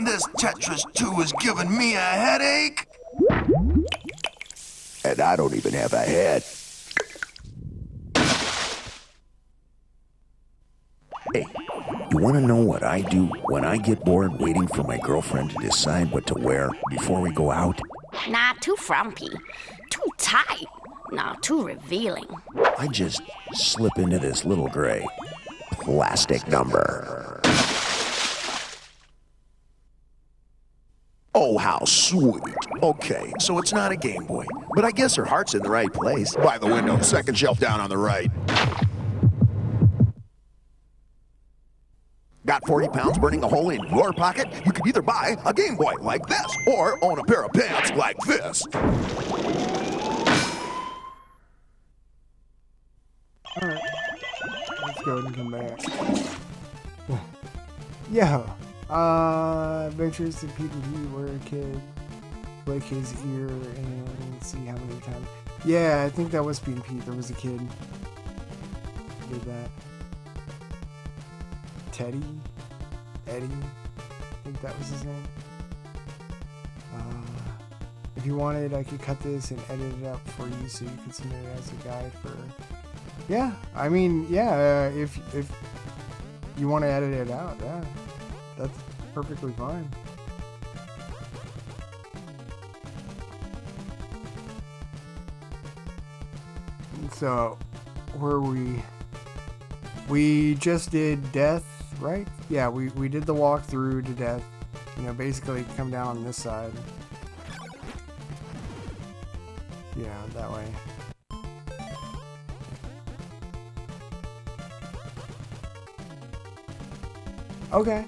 This Tetris 2 is giving me a headache. And I don't even have a head. Hey, you want to know what I do when I get bored waiting for my girlfriend to decide what to wear before we go out? Not too frumpy, too tight, not too revealing. I just slip into this little gray plastic number. Oh, how sweet. Okay, so it's not a Game Boy, but I guess her heart's in the right place. By the window, second shelf down on the right. Got 40 pounds burning a hole in your pocket? You could either buy a Game Boy like this, or own a pair of pants like this. Alright. Let's go and come back. Yo. Adventures to Pete and Pete where a kid lick his ear and see how many times. Yeah, I think that was Pete and Pete. There was a kid who did that. Teddy? Eddie? I think that was his name. If you wanted, I could cut this and edit it up for you so you could submit it as a guide for... Yeah, I mean, yeah, if you want to edit it out, yeah. That's perfectly fine. So, where we just did death, right? Yeah, we did the walkthrough to death. You know, basically come down on this side. Yeah, that way. Okay.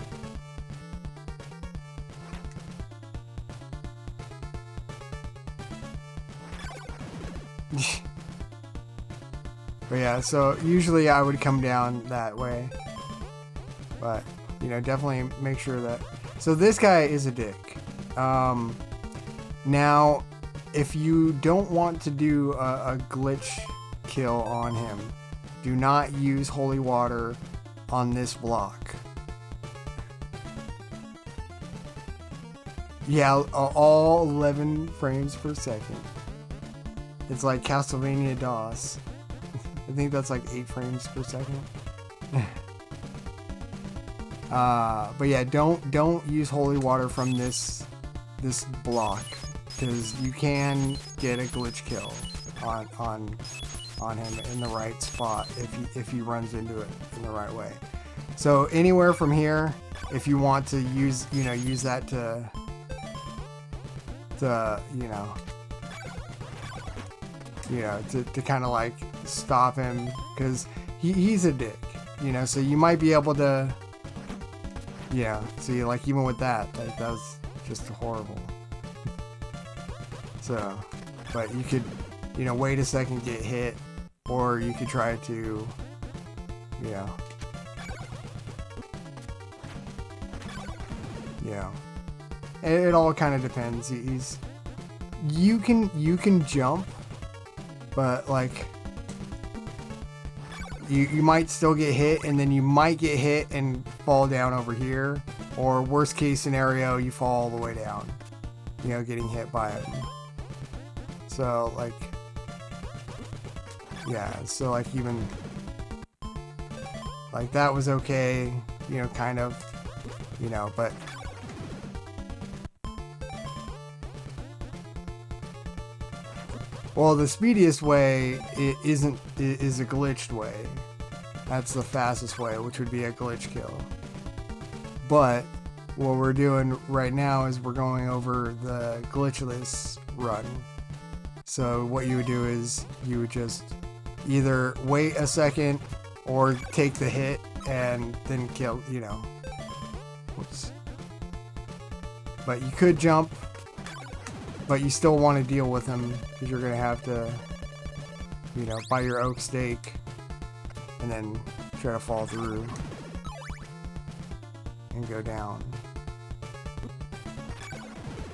But yeah, so usually I would come down that way. But, you know, definitely make sure that... So this guy is a dick. Now, if you don't want to do a glitch kill on him, do not use holy water on this block. Yeah, all 11 frames per second. It's like Castlevania DOS. I think that's like 8 frames per second. But yeah, don't use holy water from this block, because you can get a glitch kill on him in the right spot if he runs into it in the right way. So anywhere from here, if you want to use that to kind of like stop him, because he's a dick, you know, so you might be able to, yeah, see, like, even with that was just horrible. So, but you could, you know, wait a second, get hit, or you could try to, it all kind of depends. you can jump, but like you might still get hit, and then you might get hit and fall down over here, or worst case scenario, you fall all the way down, you know, getting hit by it. So like, yeah, so like even like that was okay, you know, kind of, you know, but well, the speediest way is a glitched way. That's the fastest way, which would be a glitch kill. But what we're doing right now is we're going over the glitchless run. So what you would do is you would just either wait a second or take the hit and then kill, you know. Whoops. But you could jump, but you still want to deal with him because you're going to have to, you know, buy your oak stake and then try to fall through and go down.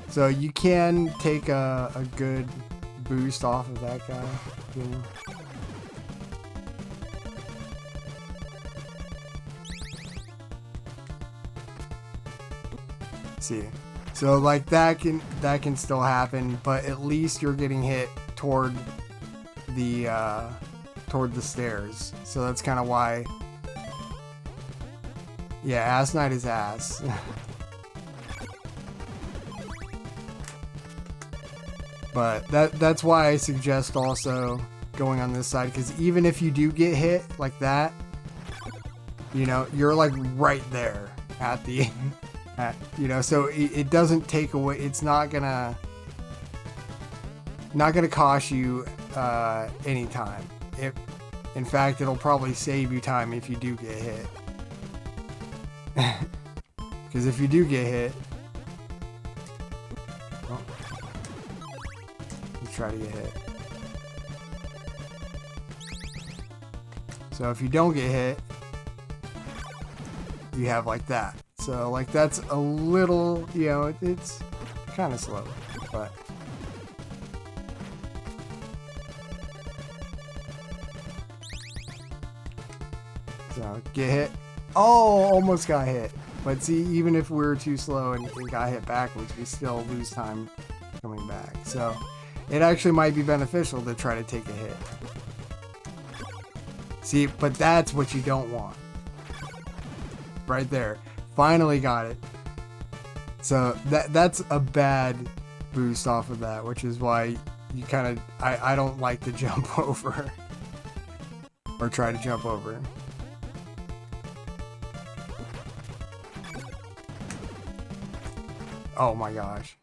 So you can take a good boost off of that guy, you know. See, so like that can still happen, but at least you're getting hit toward the stairs. So that's kind of why. Yeah, Ass Knight is ass. But that's why I suggest also going on this side, because even if you do get hit like that, you know, you're like right there at the you know, so it doesn't take away, it's not gonna cost you any time. In fact, it'll probably save you time if you do get hit. Because if you do get hit, oh, let's try to get hit. So if you don't get hit, you have like that. So like that's a little, you know, it's kind of slow, but so get hit. Oh, almost got hit. But see, even if we were too slow and got hit backwards, we still lose time coming back. So it actually might be beneficial to try to take a hit. See, but that's what you don't want. Right there. Finally got it. So that's a bad boost off of that, which is why you kind of, I don't like to jump over or try to jump over. Oh my gosh.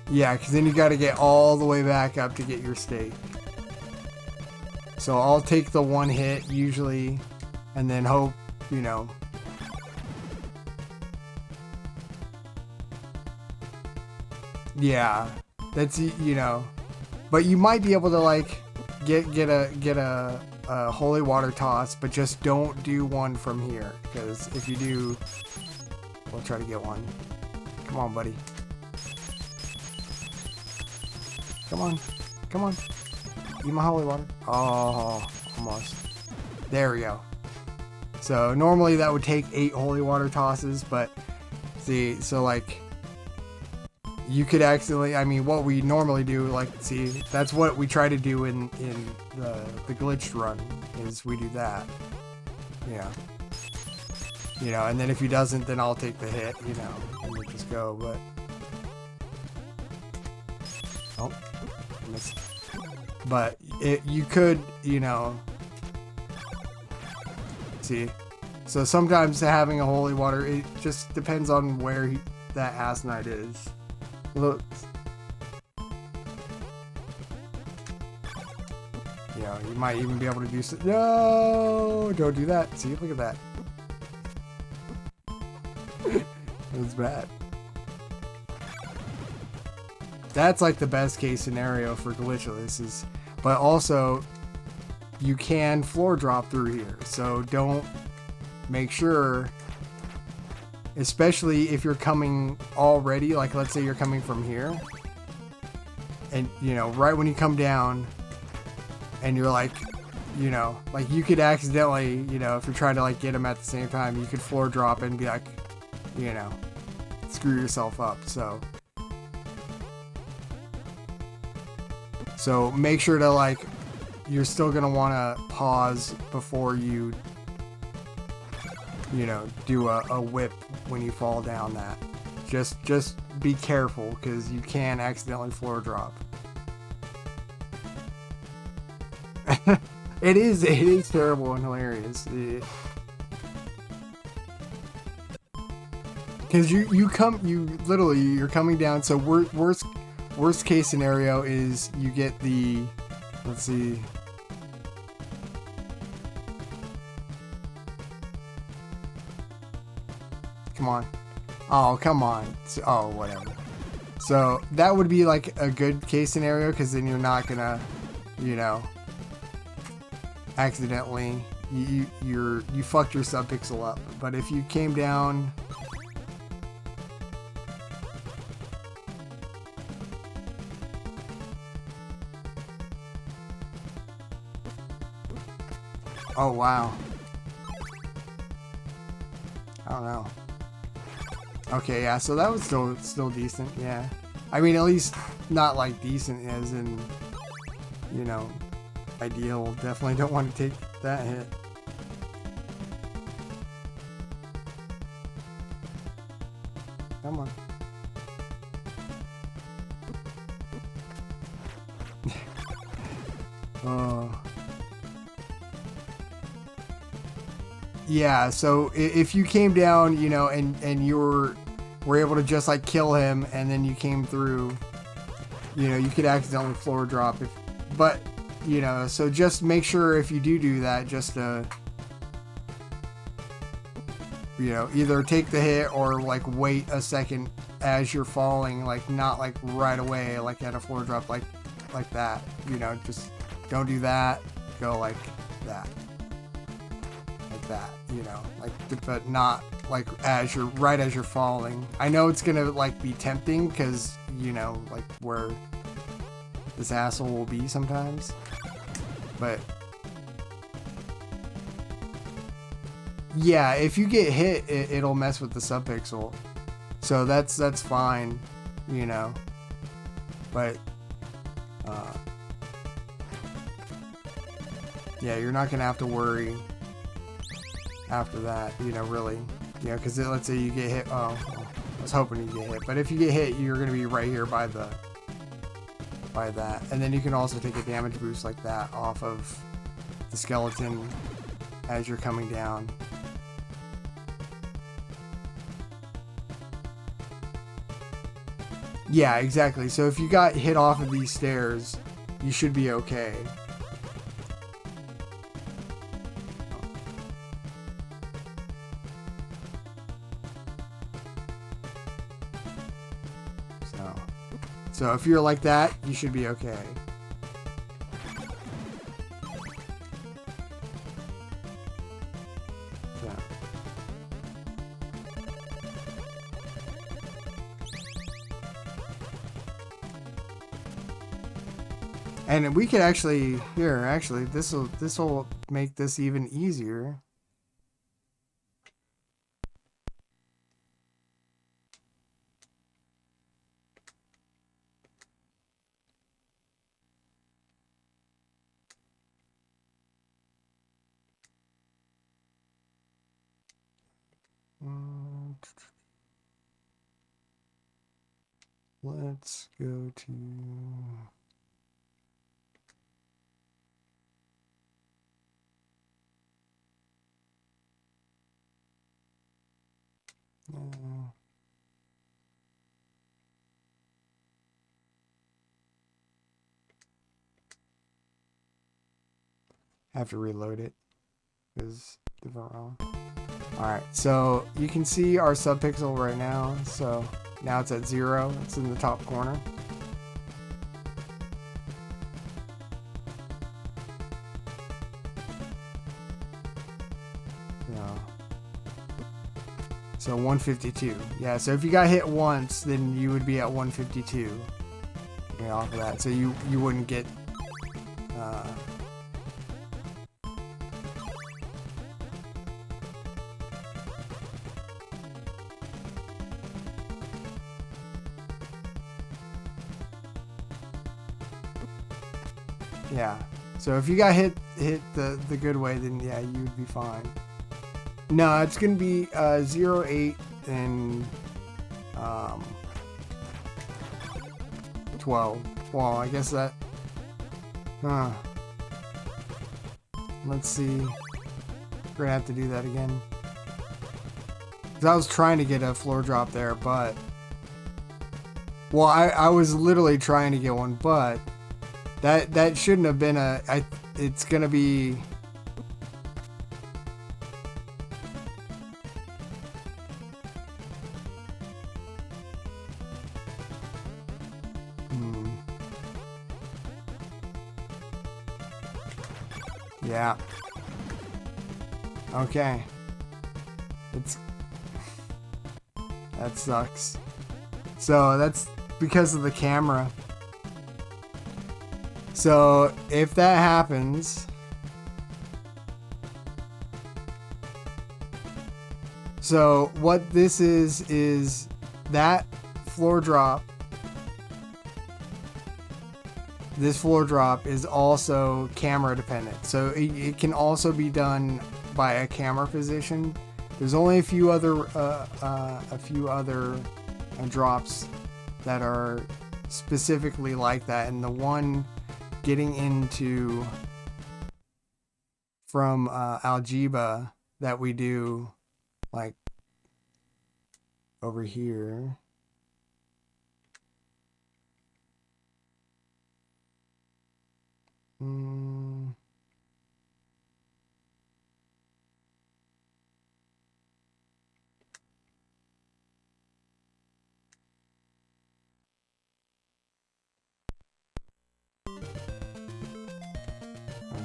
Yeah, because then you got to get all the way back up to get your stake. So I'll take the one hit usually, and then hope, you know. Yeah, that's, you know, but you might be able to like get a holy water toss, but just don't do one from here, because if you do, we'll try to get one. Come on, buddy. Come on, come on. Eat my holy water. Oh, almost. There we go. So normally that would take 8 holy water tosses, but see, so like you could accidentally, I mean, what we normally do, like, see, that's what we try to do in the glitched run, is we do that. Yeah. You know, and then if he doesn't, then I'll take the hit, you know, and we'll just go, but oh, missed. But you could, you know, see, so sometimes having a holy water, it just depends on where that Ass Knight is. Look, you know, you might even be able to do so. No, don't do that. See, look at that. It's bad. That's like the best case scenario for Glitchless, is, but also you can floor drop through here, so don't, make sure especially if you're coming already, like let's say you're coming from here, and you know, right when you come down, and you're like, you know, like you could accidentally, you know, if you're trying to like get them at the same time, you could floor drop and be like, you know, screw yourself up. So make sure to like, you're still gonna want to pause before you know, do a whip when you fall down that. Just be careful, because you can accidentally floor drop. It is terrible and hilarious. Because you're coming down. So worst case scenario is you get the, let's see. Come on. Oh, come on. Oh, whatever. So that would be like a good case scenario, because then you're not gonna, you know, accidentally you fucked your subpixel up. But if you came down, oh wow, I don't know. Okay, yeah, so that was still decent, yeah. I mean, at least not like decent as in, you know, ideal. Definitely don't want to take that hit. Come on. Oh. Yeah, so if you came down, you know, and you were able to just like kill him, and then you came through, you know, you could accidentally floor drop. But you know, so just make sure if you do that, just you know, either take the hit or like wait a second as you're falling, like not like right away, like at a floor drop, like that. You know, just don't do that. Go like that. That, you know, like, but not like as you're falling. I know it's gonna like be tempting, because you know, like where this asshole will be sometimes, but yeah, if you get hit, it'll mess with the subpixel, so that's fine, you know, but yeah, you're not gonna have to worry after that, you know, really, you know, because let's say you get hit. Oh, well, I was hoping you get hit, but if you get hit, you're gonna be right here by that, and then you can also take a damage boost like that off of the skeleton as you're coming down. Yeah, exactly. So if you got hit off of these stairs, you should be okay. So if you're like that, you should be okay. So. And we could actually this will make this even easier. Let's go to have to reload it because different wrong. Alright, so you can see our subpixel right now. So now it's at 0. It's in the top corner. So So 152. Yeah, so if you got hit once, then you would be at 152. Yeah, off of that. So you wouldn't get yeah. So if you got hit the good way, then yeah, you would be fine. No, it's gonna be 0, 8, and 12. Well, I guess that. Let's see. We're gonna have to do that again. 'Cause I was trying to get a floor drop there, but well, I was literally trying to get one, but that shouldn't have been it's gonna be. Yeah. Okay. That sucks. So that's because of the camera. So if that happens, so what this is that floor drop. This floor drop is also camera dependent, so it can also be done by a camera position. There's only a few other drops that are specifically like that, and the one getting into from Algeba that we do like over here.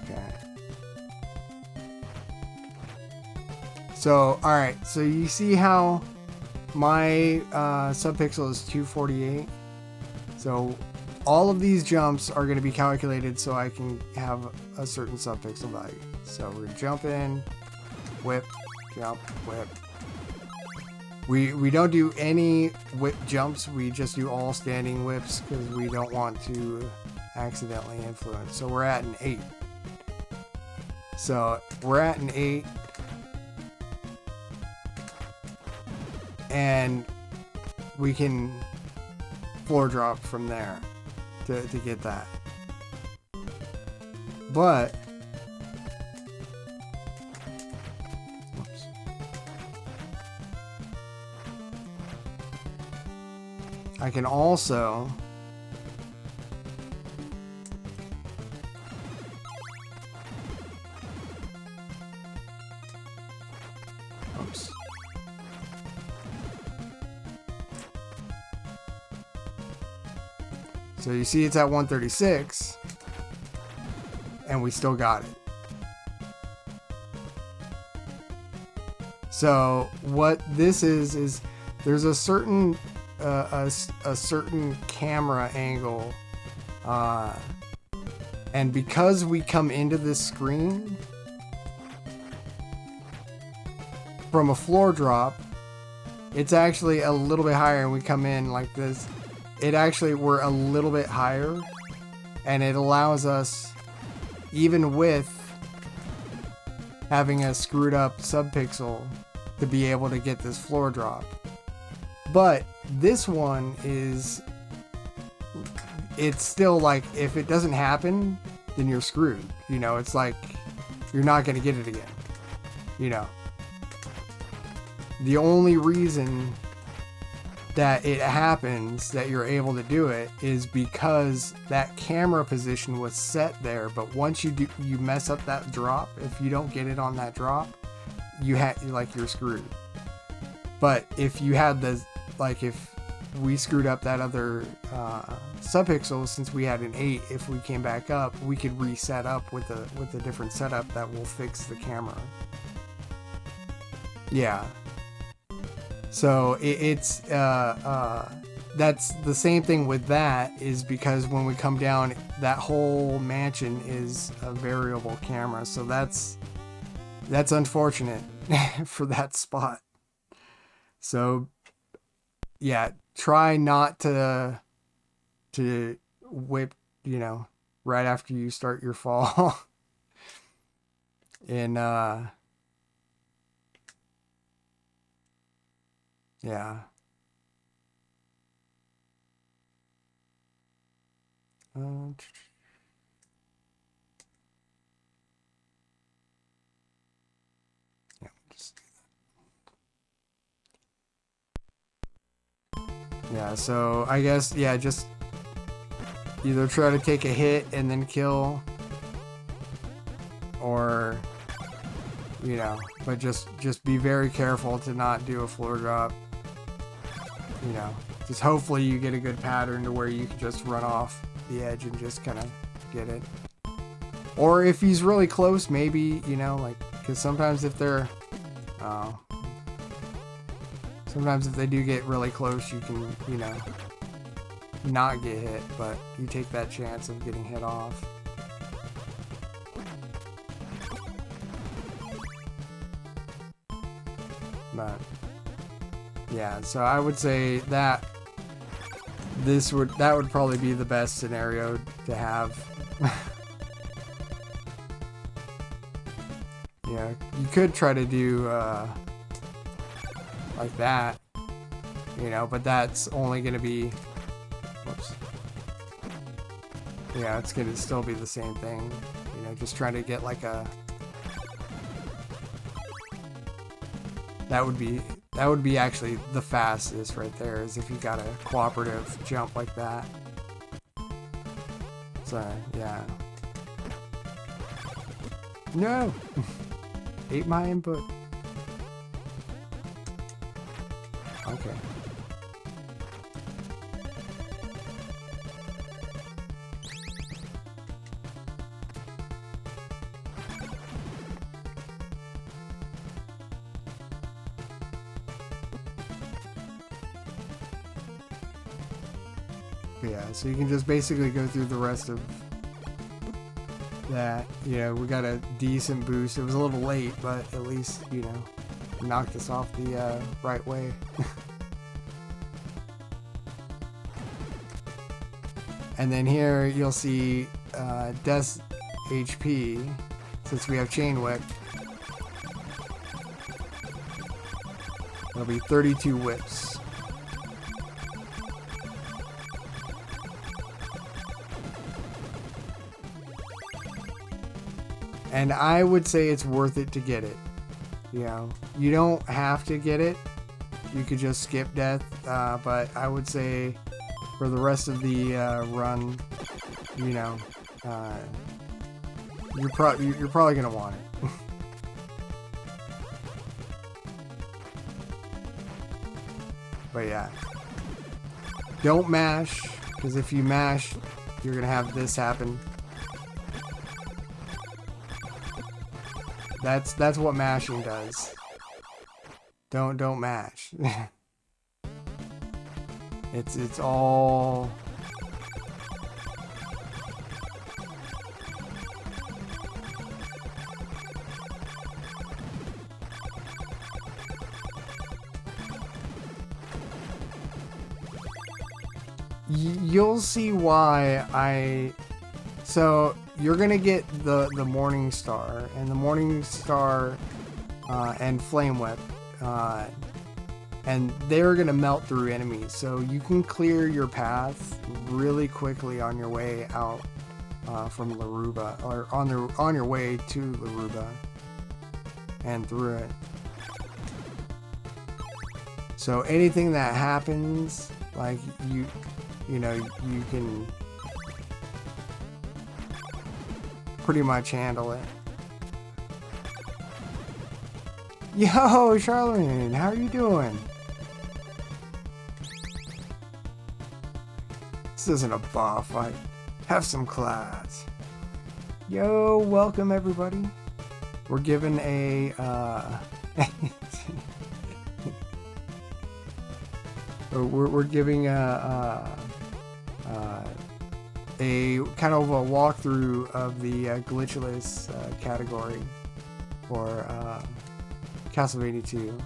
Okay. So, alright, so you see how my subpixel is 248? So all of these jumps are going to be calculated so I can have a certain subpixel value. So we're going to jump in, whip, jump, whip. We don't do any whip jumps, we just do all standing whips because we don't want to accidentally influence. So we're at an 8. So we're at an 8. And we can floor drop from there to get that. But whoops. I can also oops. So you see it's at 136 and we still got it. So what this is there's a certain a certain camera angle and because we come into this screen from a floor drop, it's actually a little bit higher, and we come in like this. It actually, we're a little bit higher, and it allows us, even with having a screwed up subpixel, to be able to get this floor drop. But this one is, it's still like, if it doesn't happen, then you're screwed. You know, it's like, you're not going to get it again. You know. The only reason that it happens, that you're able to do it, is because that camera position was set there. But once you mess up that drop, if you don't get it on that drop, you're screwed. But if you had if we screwed up that other subpixel, since we had an 8, if we came back up, we could reset up with a different setup that will fix the camera. Yeah. So it's that's the same thing with that, is because when we come down, that whole mansion is a variable camera. So that's unfortunate for that spot. So yeah, try not to whip, right after you start your fall. And yeah. Yeah, so I guess, yeah, just either try to take a hit and then kill, or, but just be very careful to not do a floor drop. Just hopefully you get a good pattern to where you can just run off the edge and just kind of get it. Or if he's really close, maybe, because sometimes if they're, sometimes if they do get really close, you can, not get hit, but you take that chance of getting hit off. But yeah, so I would say that that would probably be the best scenario to have. Yeah, you could try to do like that, but that's only gonna be, whoops. Yeah, it's gonna still be the same thing, just trying to get like a, that would be actually the fastest right there, is if you got a cooperative jump like that. So yeah. No! Ate my input. Okay. Yeah, so you can just basically go through the rest of that. We got a decent boost. It was a little late, but at least, knocked us off the right way. And then here you'll see Death's HP, since we have Chain Whip. It'll be 32 whips. And I would say it's worth it to get it. You don't have to get it. You could just skip death. But I would say for the rest of the run, you're probably gonna want it. But yeah, don't mash, because if you mash, you're gonna have this happen. That's what mashing does. Don't mash. It's all you'll see why so you're gonna get the Morning Star, and the Morning Star and Flame Whip, and they're gonna melt through enemies, so you can clear your path really quickly on your way out from Laruba, or on your way to Laruba and through it. So anything that happens, like you can pretty much handle it. Yo, Charlemagne, how are you doing? This isn't a bar fight. Have some class. Yo, welcome everybody. We're giving a we're giving a kind of a walkthrough of the Glitchless category for Castlevania 2.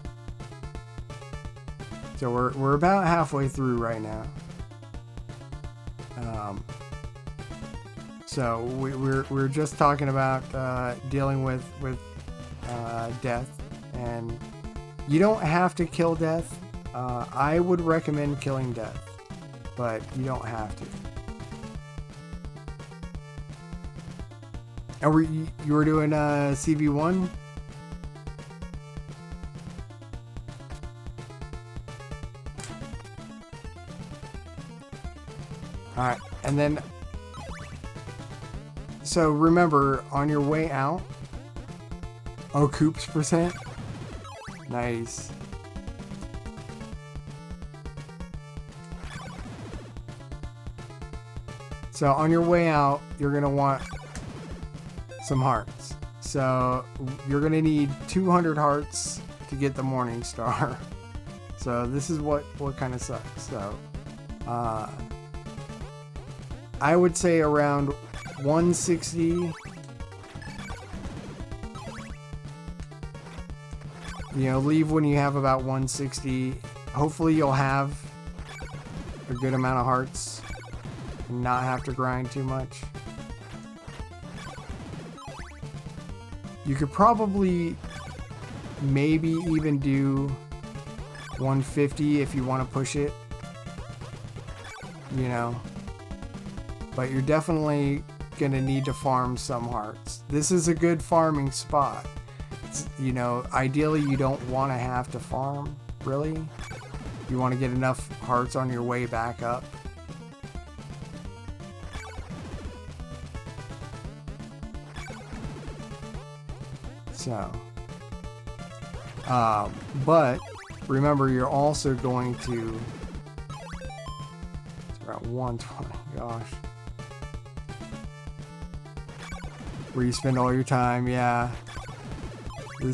So we're about halfway through right now. So we're just talking about dealing with death, and you don't have to kill death. I would recommend killing death, but you don't have to. And you were doing CV1? Alright, and then, so remember, on your way out, oh, Coops %? Nice. So on your way out, you're going to want some hearts. So you're going to need 200 hearts to get the Morning Star. So this is what kind of sucks. So, I would say around 160. Leave when you have about 160. Hopefully you'll have a good amount of hearts and not have to grind too much. You could probably maybe even do 150 if you want to push it. But you're definitely going to need to farm some hearts. This is a good farming spot. Ideally you don't want to have to farm, really. You want to get enough hearts on your way back up. So, but remember, you're also going to, it's around 120, gosh. Where you spend all your time, yeah. The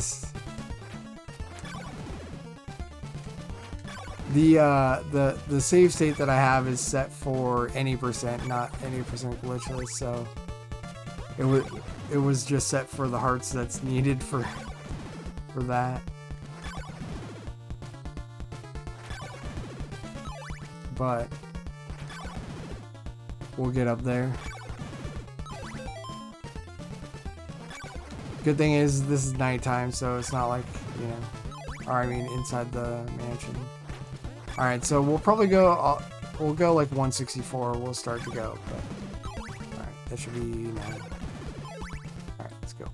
save state that I have is set for any percent, not any percent glitchless, so it was just set for the hearts that's needed for that. But we'll get up there. Good thing is this is nighttime, so it's not like, or I mean inside the mansion. Alright, so we'll probably go, we'll go like 164, we'll start to go, but, alright, that should be now. Alright, let's go.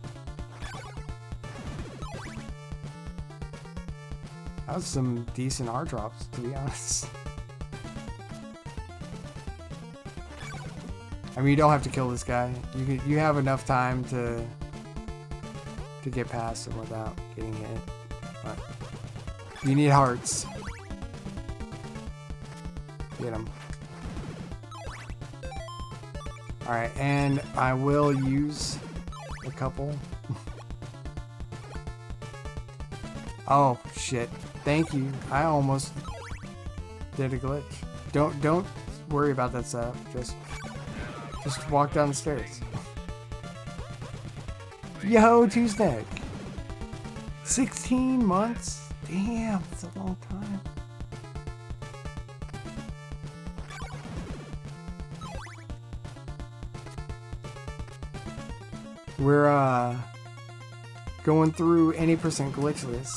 That was some decent R drops, to be honest. I mean, you don't have to kill this guy. You have enough time to get past him without getting hit. But you need hearts. Get him. Alright, and I will use a couple. Oh, shit. Thank you. I almost did a glitch. Don't worry about that setup. Just walk down the stairs. Yo, Tuesday. 16 months? Damn, that's a long time. We're going through any percent glitchless.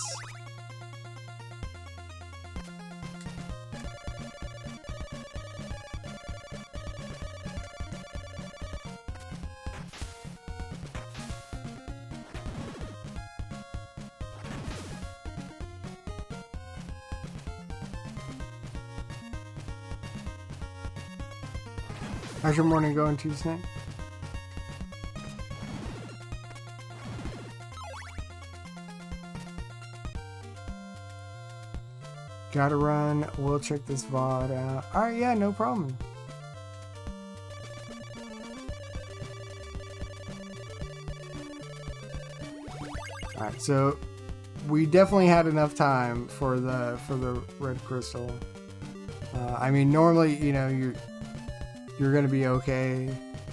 How's your morning going, Tuesday? Gotta run. We'll check this VOD out. Alright, yeah, no problem. Alright, so we definitely had enough time for the red crystal. I mean, normally, you know, you're gonna be okay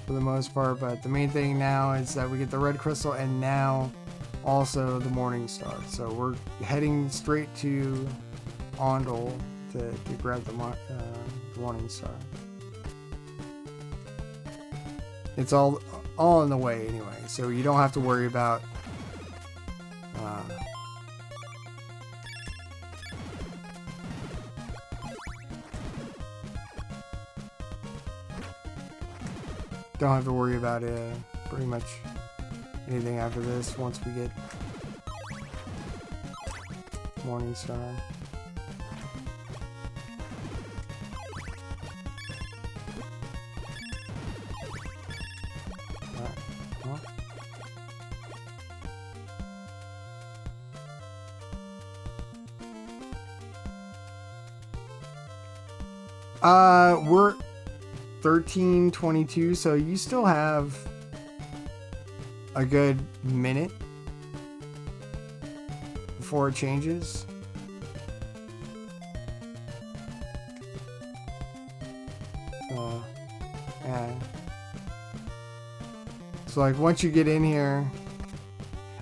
for the most part, but the main thing now is that we get the red crystal and now also the morning star. So we're heading straight to Ondel to grab the morning star. It's all in the way anyway, so you don't have to worry about pretty much anything after this once we get morning star. We're 13:22, so you still have a good minute before it changes. Yeah. So like once you get in here,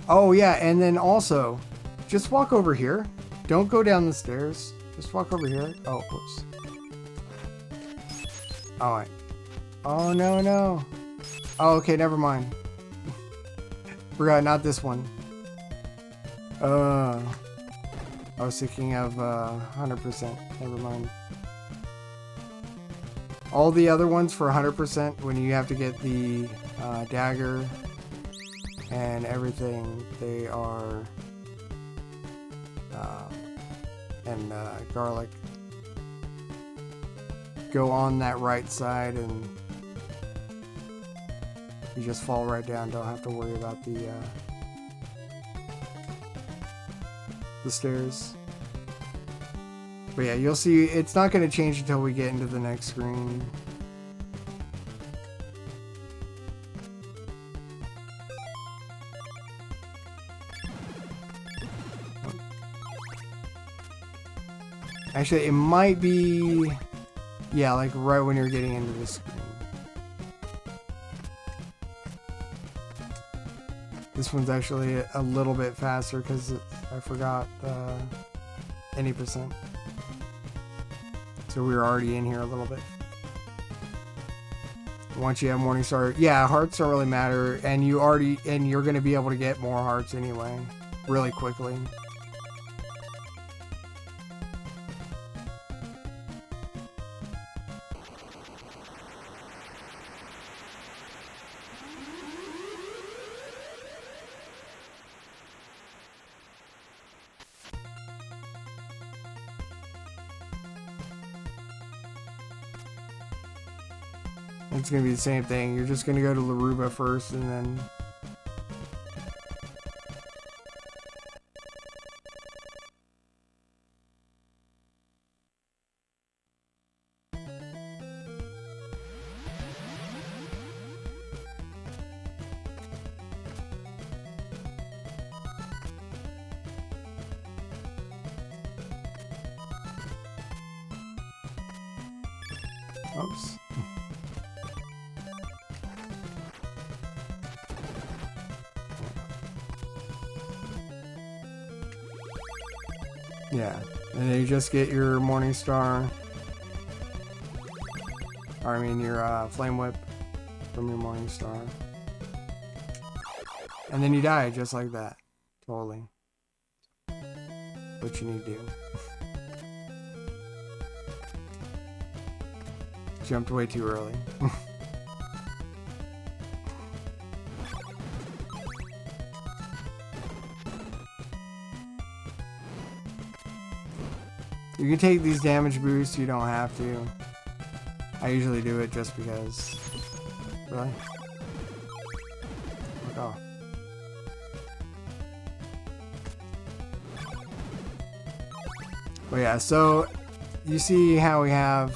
oh yeah, and then also just walk over here. Don't go down the stairs. Just walk over here. Oh, whoops. Alright. Oh, no. Oh, okay, never mind. Forgot, not this one. I was thinking of 100%. Never mind. All the other ones for 100%, when you have to get the dagger and everything, they are... and garlic. Go on that right side and you just fall right down. Don't have to worry about the stairs. But yeah, you'll see it's not going to change until we get into the next screen. Actually, it might be... yeah, like right when you're getting into the screen. This one's actually a little bit faster because I forgot any percent. So we were already in here a little bit. Once you have Morningstar, yeah, hearts don't really matter, and you're going to be able to get more hearts anyway, really quickly. It's going to be the same thing. You're just going to go to Laruba first and then... Oops. Yeah, and then you just get your Morningstar, or I mean your Flame Whip from your Morningstar, and then you die just like that. Totally. What you need to do. Jumped way too early. You can take these damage boosts, you don't have to. I usually do it just because. Really? Fuck off. But yeah, so you see how we have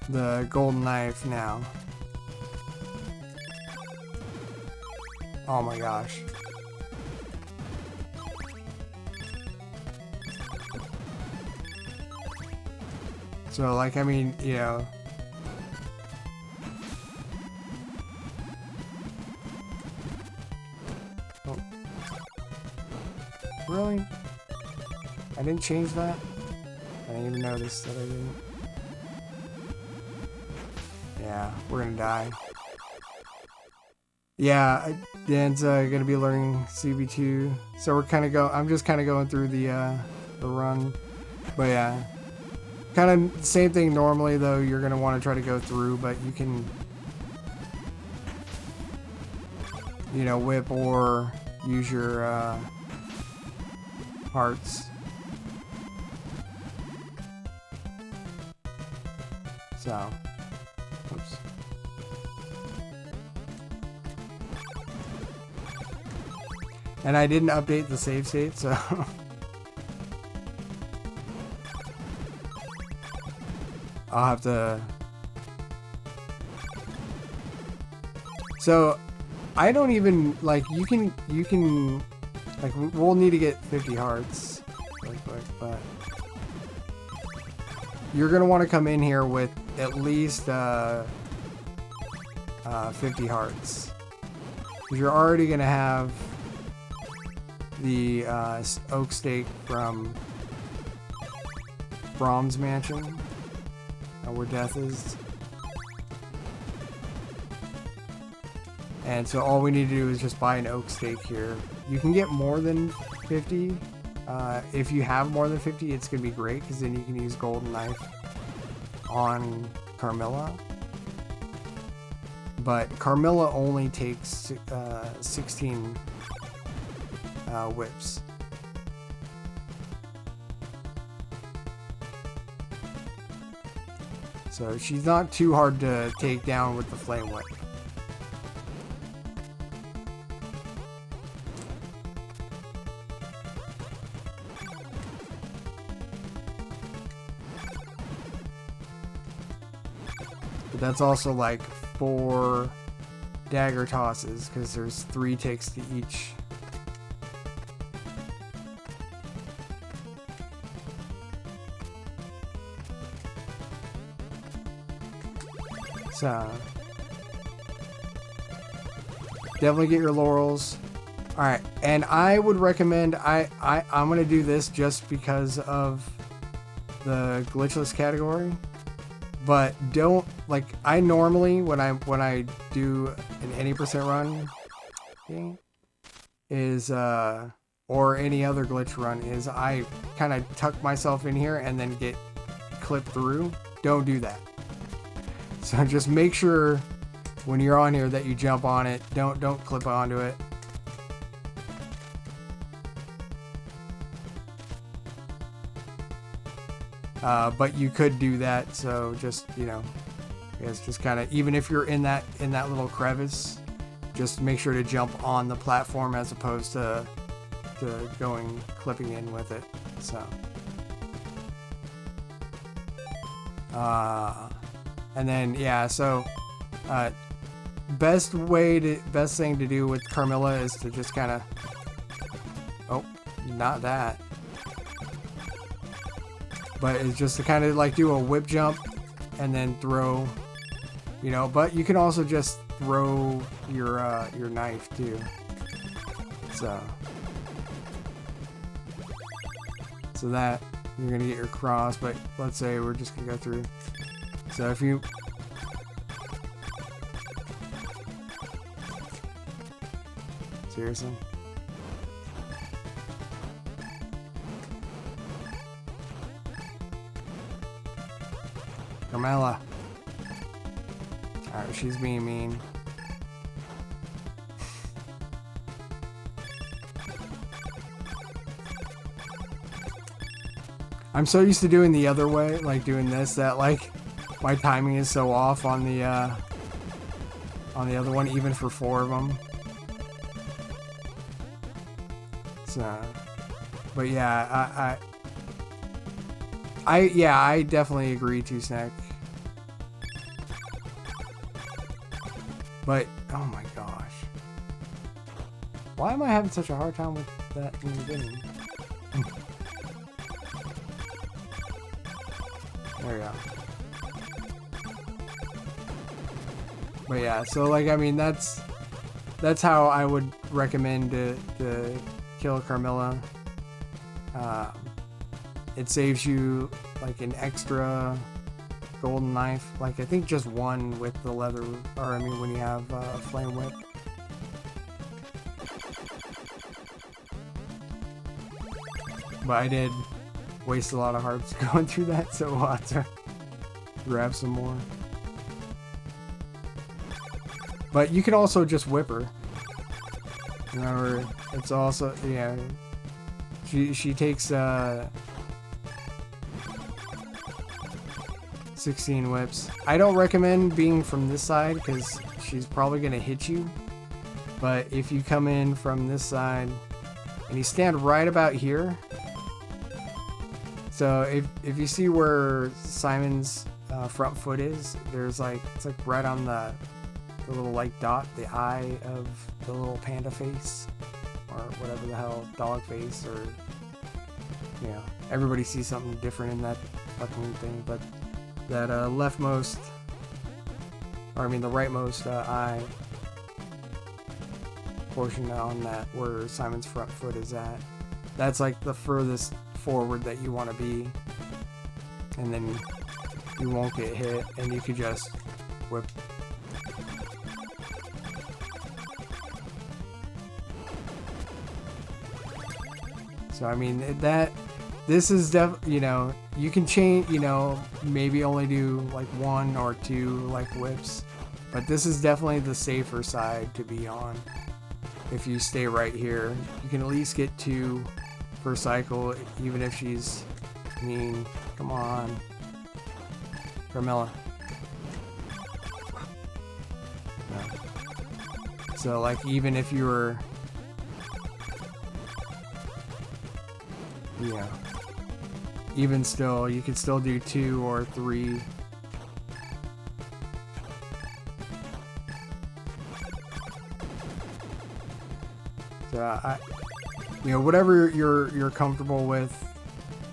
the golden knife now. Oh my gosh. So, like, I mean, you know. Oh. Really? I didn't change that? I didn't even notice that I didn't. Yeah, we're gonna die. Yeah, Dan's gonna be learning CB2, so we're kind of I'm just kind of going through the run, but yeah, kind of same thing. Normally, though, you're gonna want to try to go through, but you can, you know, whip or use your hearts. So, oops. And I didn't update the save state, so I'll have to. So I don't even like you can like we'll need to get 50 hearts real quick, but you're gonna want to come in here with at least 50 hearts, because you're already gonna have the oak stake from Brahms Mansion, where death is. And so all we need to do is just buy an oak stake here. You can get more than 50. If you have more than 50, it's going to be great, because then you can use Golden Knife on Carmilla. But Carmilla only takes 16 whips. So she's not too hard to take down with the flame whip. But that's also like 4 dagger tosses, because there's 3 takes to each. So definitely get your laurels. All right, and I would recommend I'm gonna do this just because of the glitchless category, but don't, like, I normally when I do an any percent run thing is or any other glitch run is I kind of tuck myself in here and then get clipped through. Don't do that. So just make sure when you're on here that you jump on it. Don't clip onto it. But you could do that. So just, you know, it's just kind of, even if you're in that little crevice, just make sure to jump on the platform as opposed to clipping in with it. So. And then, yeah, so best thing to do with Carmilla is to just kind of, oh, not that, but it's just to kind of like do a whip jump and then throw, you know, but you can also just throw your knife too. So that you're gonna get your cross, but let's say we're just gonna go through. So if you seriously, Carmella. Alright, she's being mean. I'm so used to doing the other way, like doing this, that like my timing is so off on the other one, even for 4 of them. So, but yeah, I definitely agree to Snack. But oh my gosh, Why am I having such a hard time with that in the beginning? There we go. But yeah, so like, I mean, that's how I would recommend to kill Carmilla. It saves you like an extra golden knife. Like, I think just one with the leather, or I mean, when you have flame whip. But I did waste a lot of hearts going through that, so we'll have to grab some more. But you can also just whip her. Remember, it's also, yeah, she takes 16 whips. I don't recommend being from this side because she's probably gonna hit you. But if you come in from this side and you stand right about here, so if you see where Simon's front foot is, there's like, it's like right on the little like dot, the eye of the little panda face, or whatever the hell, dog face, or, you know, everybody sees something different in that fucking thing, but that leftmost, or I mean the rightmost eye portion on that, where Simon's front foot is at, that's like the furthest forward that you want to be, and then you won't get hit, and you could just whip. So I mean, this is you know, you can change, you know, maybe only do like 1 or 2 like whips, but this is definitely the safer side to be on. If you stay right here, you can at least get 2 per cycle, even if she's mean. Come on, Carmilla. No. So like, even if you were, yeah, even still, you could still do 2 or 3. So you know, whatever you're comfortable with,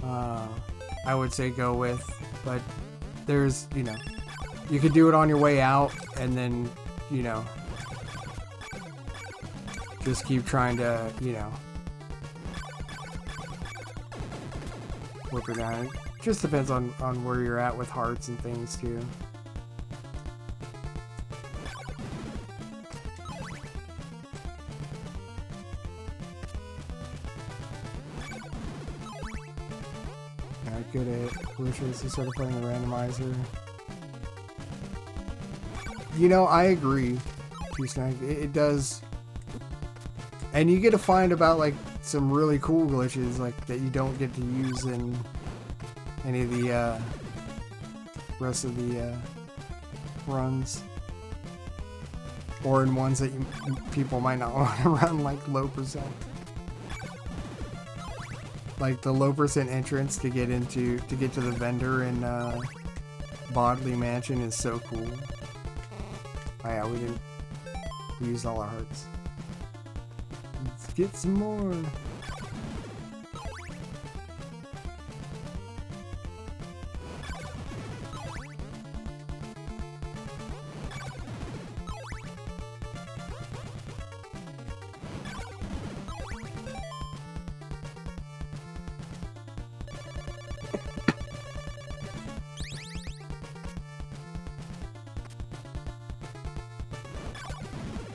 I would say go with. But there's, you know, you could do it on your way out, and then, you know, just keep trying to, you know, whip her down. It just depends on where you're at with hearts and things too. Good at glitches to sort of playing the randomizer. You know, I agree, T-Snack. It does, and you get to find about like some really cool glitches like that you don't get to use in any of the rest of the runs, or in ones that people might not want to run, like low percent. Like the low percent entrance to get to the vendor in Bodley Mansion is so cool. Oh yeah, we used all our hearts. Let's get some more.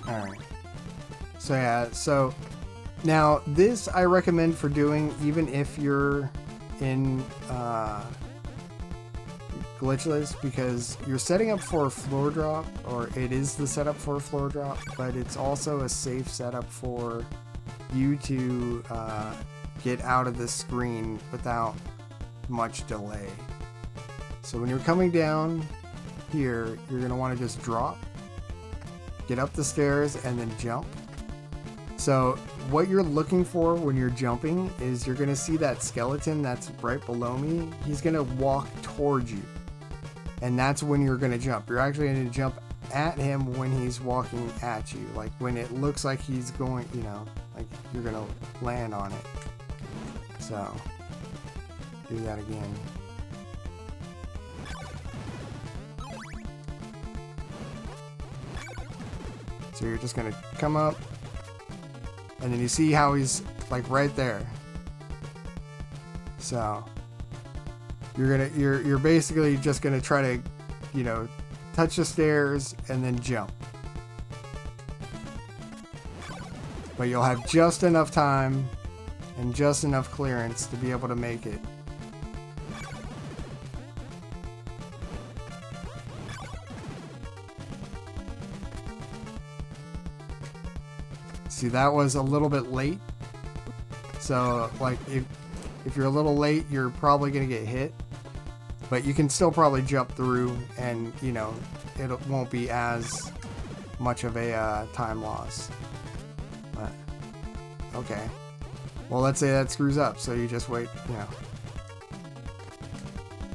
Alright. So yeah, so now this I recommend for doing even if you're in Glitchless, because you're setting up for a floor drop, or it is the setup for a floor drop, but it's also a safe setup for you to get out of the screen without much delay. So when you're coming down here, you're going to want to just drop, get up the stairs, and then jump. So what you're looking for when you're jumping is you're going to see that skeleton that's right below me. He's going to walk towards you, and that's when you're going to jump. You're actually going to jump at him when he's walking at you. Like when it looks like he's going, you know, like you're gonna land on it. So, do that again. So you're just gonna come up, and then you see how he's like right there. So you're basically just gonna try to, you know, touch the stairs and then jump. But you'll have just enough time and just enough clearance to be able to make it. See, that was a little bit late. So, like, if you're a little late, you're probably going to get hit. But you can still probably jump through and, you know, it won't be as much of a time loss. But, okay. Well, let's say that screws up, so you just wait, you know.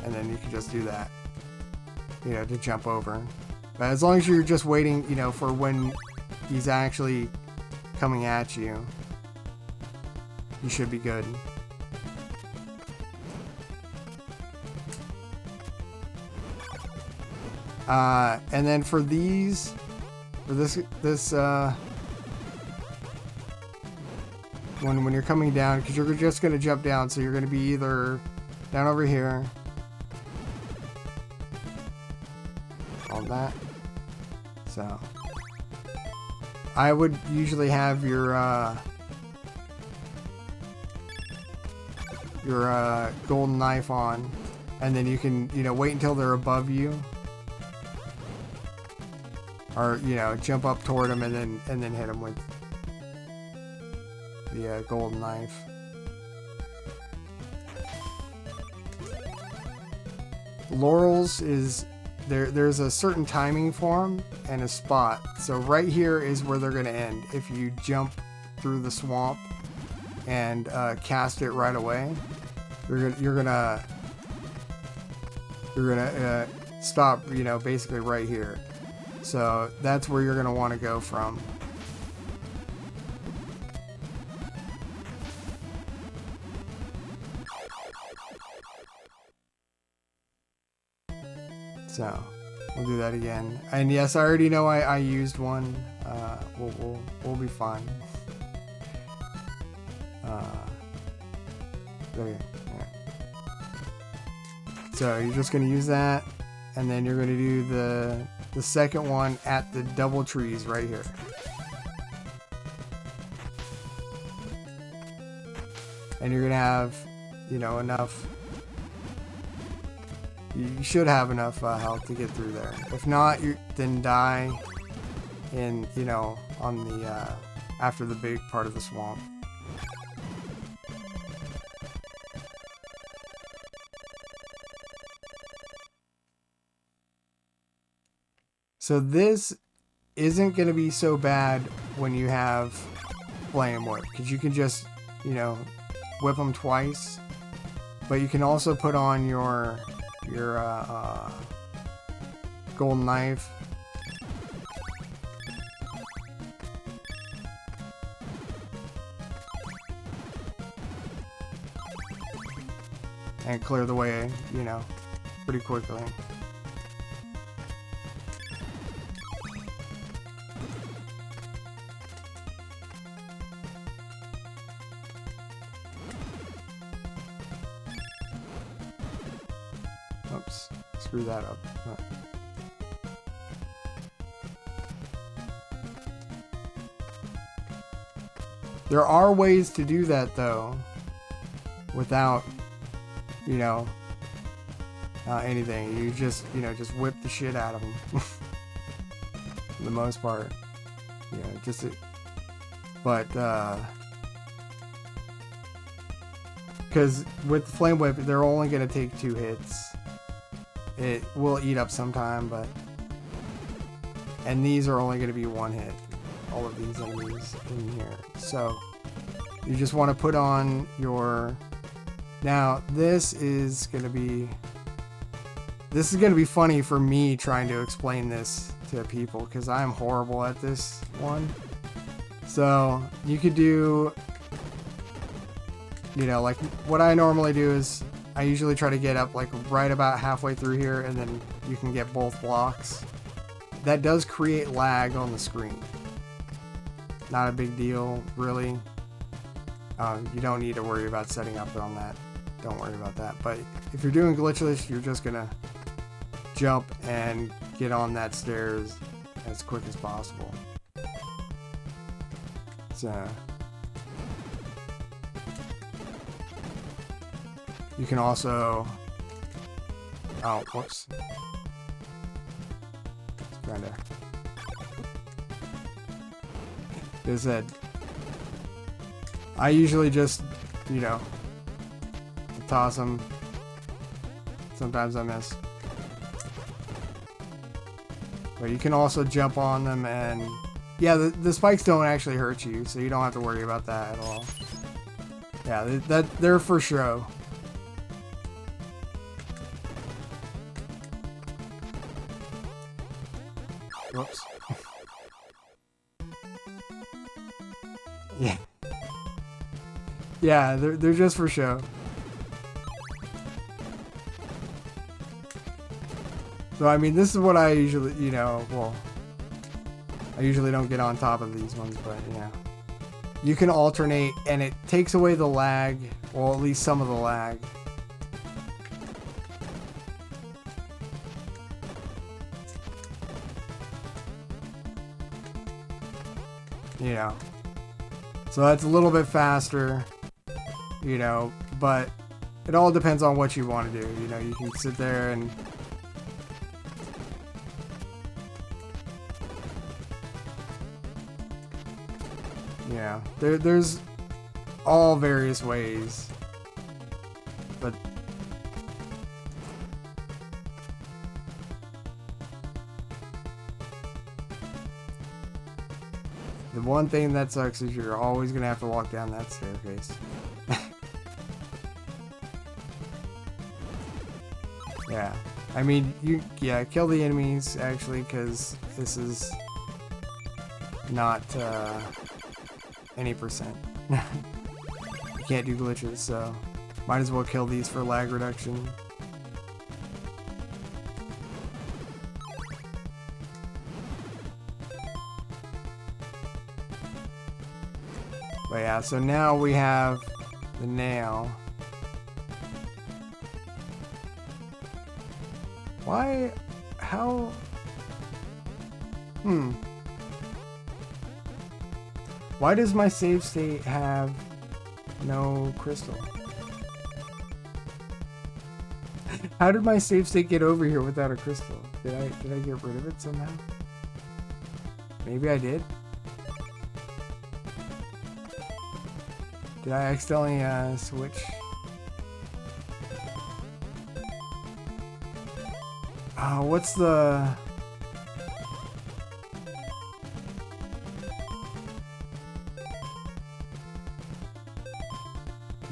And then you can just do that, you know, to jump over. But as long as you're just waiting, you know, for when he's actually coming at you, you should be good. And then for these, for this when you're coming down, because you're just going to jump down, so you're going to be either down over here, all that. So I would usually have your golden knife on, and then you can, you know, wait until they're above you, or, you know, jump up toward them and then hit them with the golden knife. Laurels is there's a certain timing for them and a spot. So right here is where they're going to end. If you jump through the swamp and cast it right away, you're gonna stop, you know, basically right here. So that's where you're going to want to go from. So we'll do that again. And yes, I already know I used one. We'll be fine. There. So you're just going to use that, and then you're going to do the second one at the double trees right here. And you're going to have, you know, enough. You should have enough health to get through there. If not, then die in, you know, on the after the big part of the swamp. So this isn't going to be so bad when you have flame whip, because you can just, you know, whip them twice. But you can also put on your golden knife. And clear the way, you know, pretty quickly. Oops, screw that up. There are ways to do that though, without, you know, anything. You just, you know, just whip the shit out of them. For the most part, you know, just but because with the flame whip, they're only gonna take 2 hits. It will eat up sometime, but and these are only gonna be 1 hit. All of these enemies in here. So you just want to put on your. Now this is gonna be funny for me trying to explain this to people because I'm horrible at this one. So you could do, you know, like what I normally do is I usually try to get up like right about halfway through here, and then you can get both blocks. That does create lag on the screen. Not a big deal, really. You don't need to worry about setting up on that. Don't worry about that. But if you're doing glitchless, you're just gonna jump and get on that stairs as quick as possible. So you can also, oh, whoops. Kinda. Is that I usually just, you know, toss them. Sometimes I miss. But you can also jump on them, and yeah, the spikes don't actually hurt you, so you don't have to worry about that at all. Yeah, they're for show. Whoops. Yeah. Yeah, they're just for show. So I mean, this is what I usually, you know, well, I usually don't get on top of these ones, but yeah. You can alternate, and it takes away the lag, well, at least some of the lag. You know. So that's a little bit faster, you know, but it all depends on what you want to do. You know, you can sit there and yeah, there's all various ways, but the one thing that sucks is you're always gonna have to walk down that staircase. Yeah, I mean, yeah, kill the enemies actually, because this is not any percent. You can't do glitches, so might as well kill these for lag reduction. But yeah, so now we have the nail. Why? How? Why does my save state have no crystal? How did my save state get over here without a crystal? Did I get rid of it somehow? Maybe I did. Did I accidentally switch? What's the...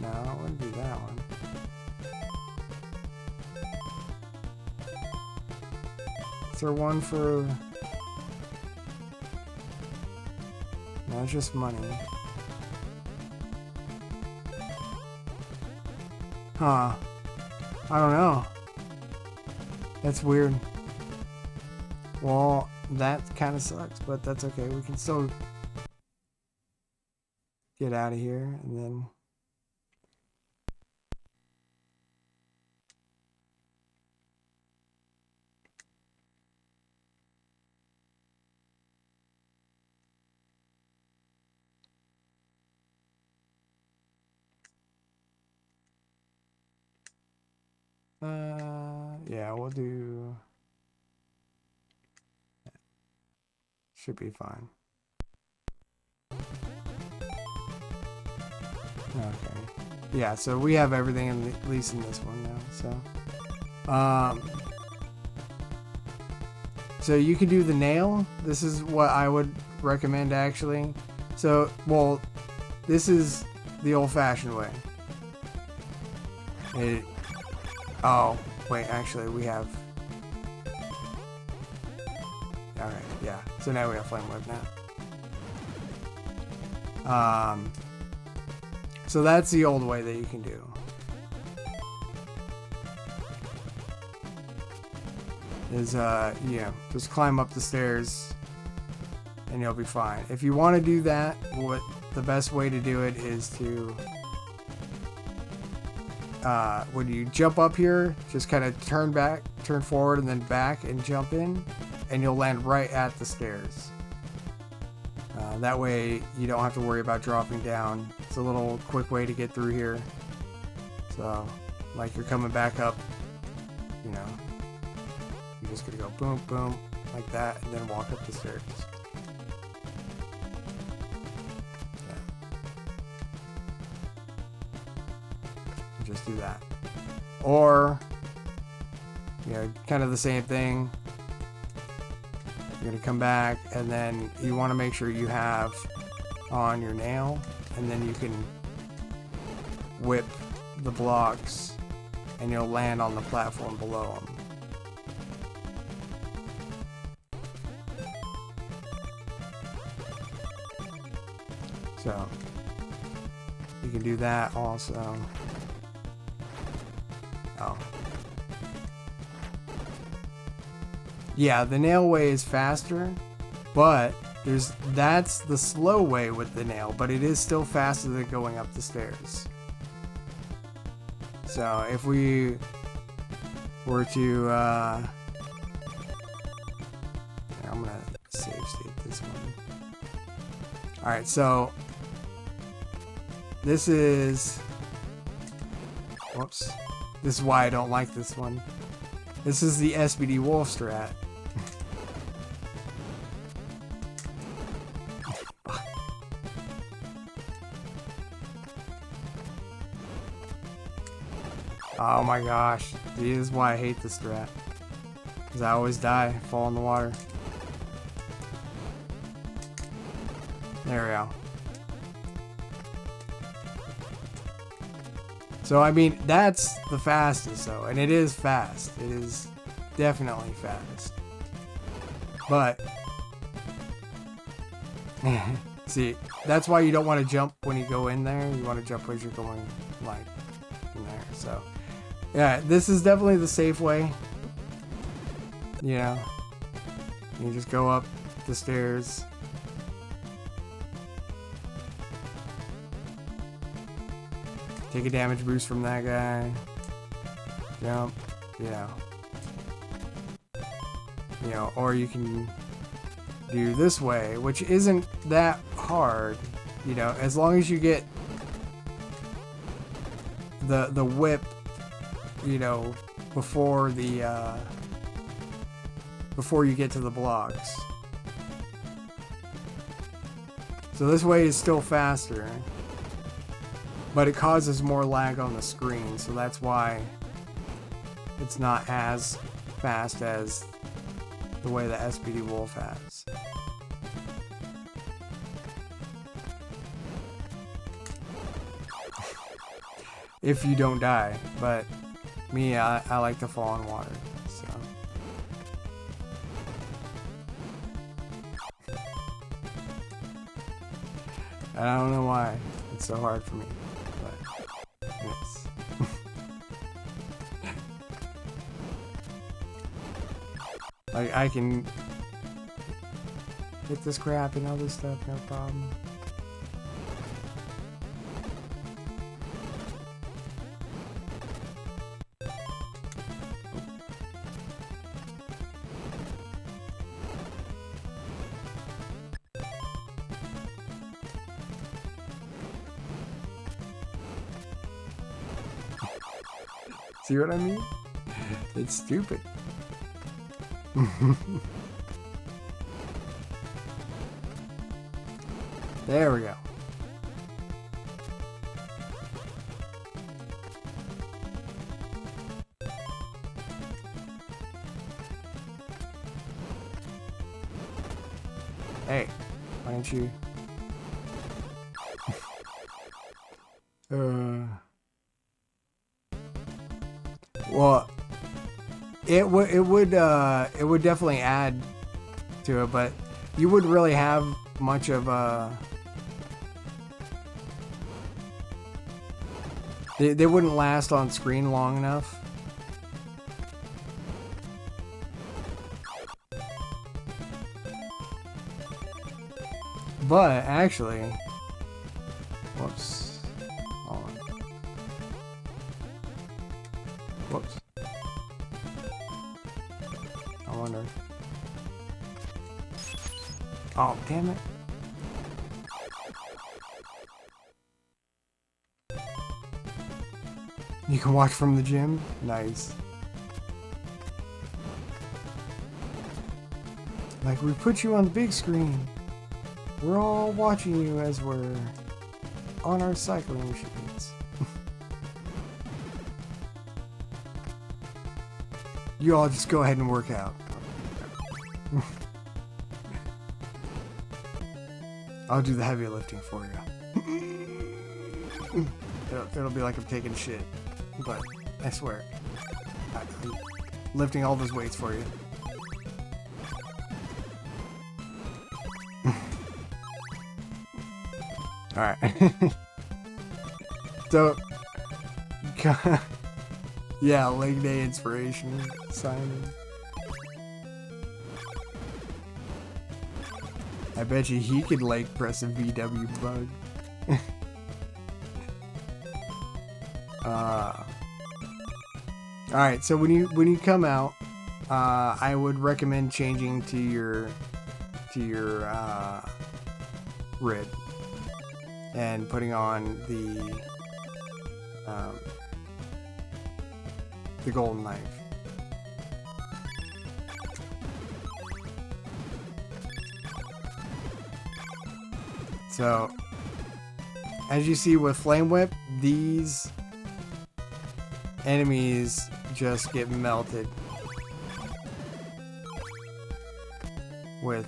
No, I wouldn't do that one. Is there one for... No, it's just money. Huh. I don't know. That's weird. Well, that kind of sucks, but that's okay. We can still get out of here, and then... yeah, we'll do... Should be fine. Okay. Yeah, so we have everything, at least in this one now, so you can do the nail. This is what I would recommend, actually. So, well, this is the old-fashioned way. Oh, wait, actually, we have... Okay. Yeah, so now we have flame whip now. So that's the old way that you can do. Is yeah, just climb up the stairs and you'll be fine. If you want to do that, what the best way to do it is to when you jump up here, just kind of turn forward and then back and jump in, and you'll land right at the stairs. That way you don't have to worry about dropping down. It's a little quick way to get through here. So like you're coming back up, you know, you're just gonna go boom boom like that and then walk up the stairs. Just do that. Or, you know, kind of the same thing. You're going to come back and then you want to make sure you have on your nail, and then you can whip the blocks and you'll land on the platform below them. So, you can do that also. Oh. Yeah, the nail way is faster, but that's the slow way with the nail, but it is still faster than going up the stairs. So if we were to I'm gonna save state this one. Alright, so this is whoops. This is why I don't like this one. This is the SBD Wolf strat. Oh my gosh. This is why I hate this strat. Because I always die, fall in the water. There we go. So, I mean, that's the fastest, though. And it is fast. It is definitely fast. But, see, that's why you don't want to jump when you go in there. You want to jump as you're going, like, in there. So, yeah, this is definitely the safe way. You know, you just go up the stairs. Take a damage boost from that guy. Jump. You know, or you can do this way, which isn't that hard. You know, as long as you get the whip, you know, before the before you get to the blocks. So this way is still faster. But it causes more lag on the screen, so that's why it's not as fast as the way the SPD Wolf has. If you don't die, but me, I like to fall in water, so. I don't know why it's so hard for me. Yes. Like, I can hit this crap and all this stuff, no problem. See what I mean? It's stupid. There we go. Hey, why don't you? Well, it would definitely add to it, but you wouldn't really have much of a... They wouldn't last on screen long enough. But actually, whoops. Hold on. Whoops. I wonder. Oh, damn it. You can watch from the gym? Nice. Like, we put you on the big screen. We're all watching you as we're on our cycling machines. You all just go ahead and work out. I'll do the heavy lifting for you. It'll be like I'm taking shit. But I swear, I'm lifting all those weights for you. Alright. So, yeah, leg day inspiration signing. I bet you he could leg press a VW bug. Alright, so when you come out, I would recommend changing to your rid and putting on the golden knife. So, as you see with Flame Whip, these enemies just get melted with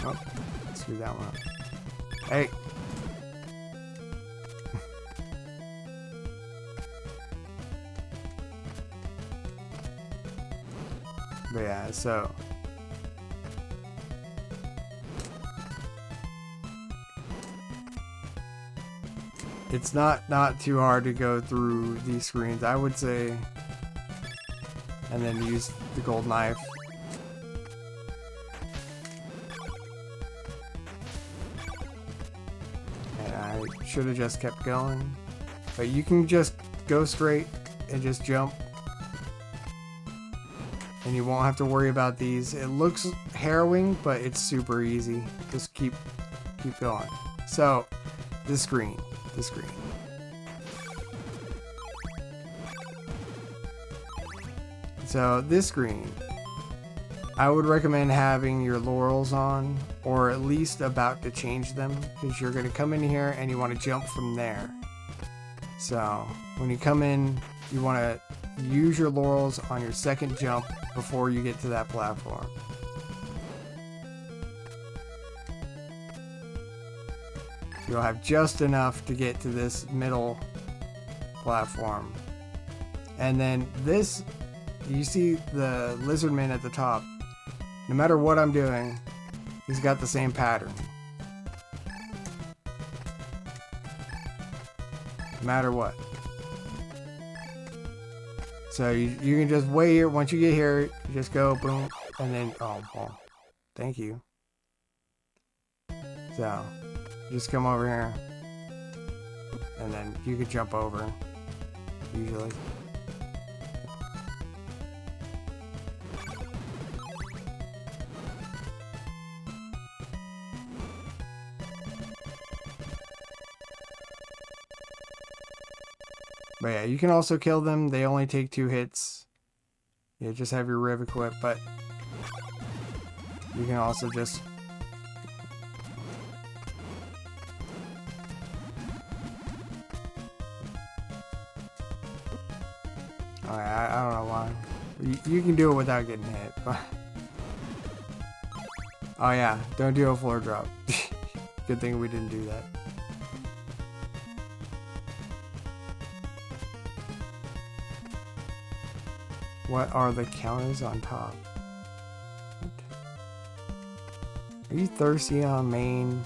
oh, screw that one up. Hey. But yeah, so it's not too hard to go through these screens, I would say, and then use the gold knife. And I should have just kept going, but you can just go straight and just jump. And you won't have to worry about these. It looks harrowing, but it's super easy. Just keep going. So, this screen. So, this screen, I would recommend having your laurels on, or at least about to change them, because you're going to come in here and you want to jump from there. So, when you come in, you want to use your laurels on your second jump before you get to that platform. You'll have just enough to get to this middle platform. And then this, you see the lizardman at the top. No matter what I'm doing, he's got the same pattern. No matter what. So you can just wait here. Once you get here, you just go boom, and then oh well, thank you. So just come over here, and then you can jump over. Usually. But yeah, you can also kill them. They only take 2 hits. Yeah, just have your Riv equipped, but you can also just... I don't know why. You can do it without getting hit, but Oh yeah, don't do a floor drop. Good thing we didn't do that. What are the counters on top? Are you thirsty on main,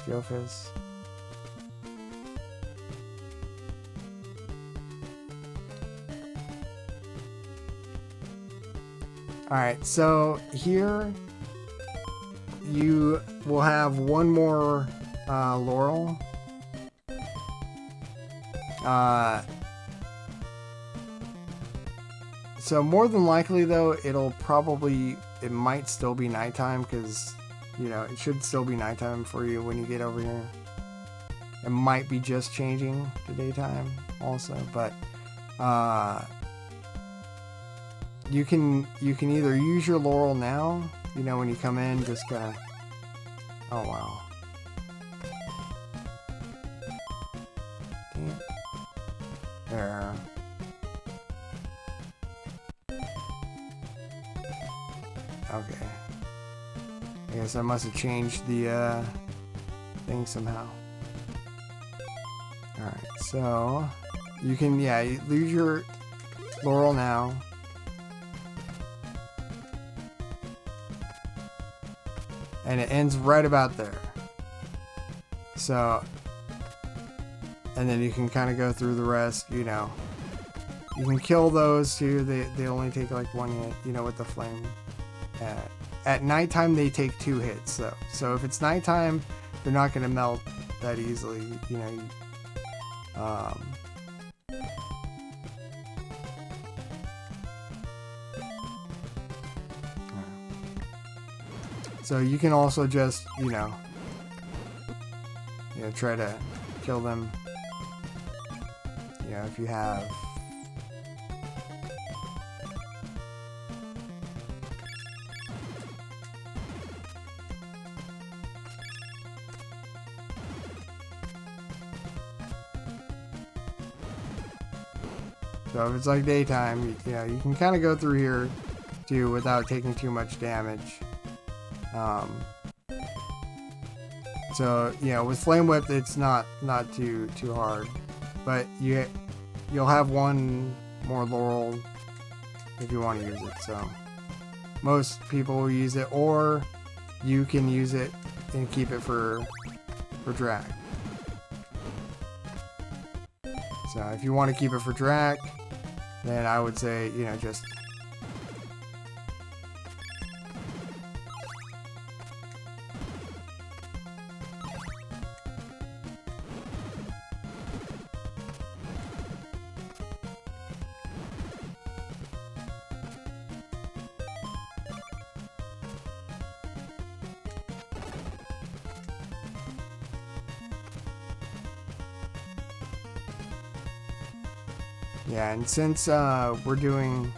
Jofus? Alright, so here you will have one more laurel. So more than likely though, it might still be nighttime because, you know, it should still be nighttime for you when you get over here. It might be just changing to daytime also, but you can either use your laurel now, you know, when you come in, just kinda, oh wow. Damn. There. Okay. I guess I must have changed the thing somehow. Alright, so you can, yeah, you lose your laurel now. And it ends right about there. So, and then you can kind of go through the rest, you know. You can kill those too. They only take like one hit, you know, with the flame. At nighttime, they take 2 hits, though. So if it's nighttime, they're not going to melt that easily, you know. So you can also just, you know, try to kill them, you know, if you have. So if it's like daytime, you know, you can kind of go through here too without taking too much damage. So yeah, with Flame Whip, it's not too hard, but you'll have one more laurel if you want to use it. So most people will use it, or you can use it and keep it for drag. So if you want to keep it for drag, then I would say, you know, just yeah, and since we're doing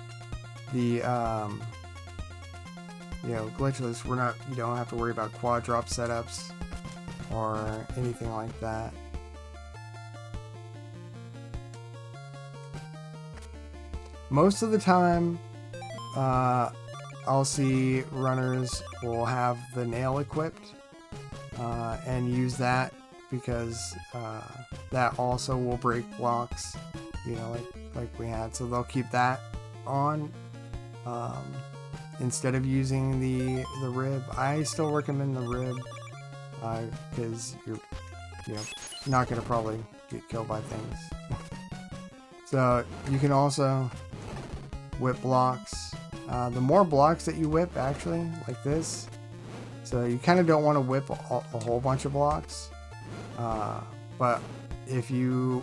the you know, glitchless, you don't have to worry about quad drop setups or anything like that. Most of the time, I'll see runners will have the nail equipped and use that because that also will break blocks, you know, like we had. So they'll keep that on instead of using the rib. I still recommend the rib because you're, you know, not gonna probably get killed by things. So you can also whip blocks. The more blocks that you whip, actually, like this, so you kind of don't want to whip a whole bunch of blocks, but if you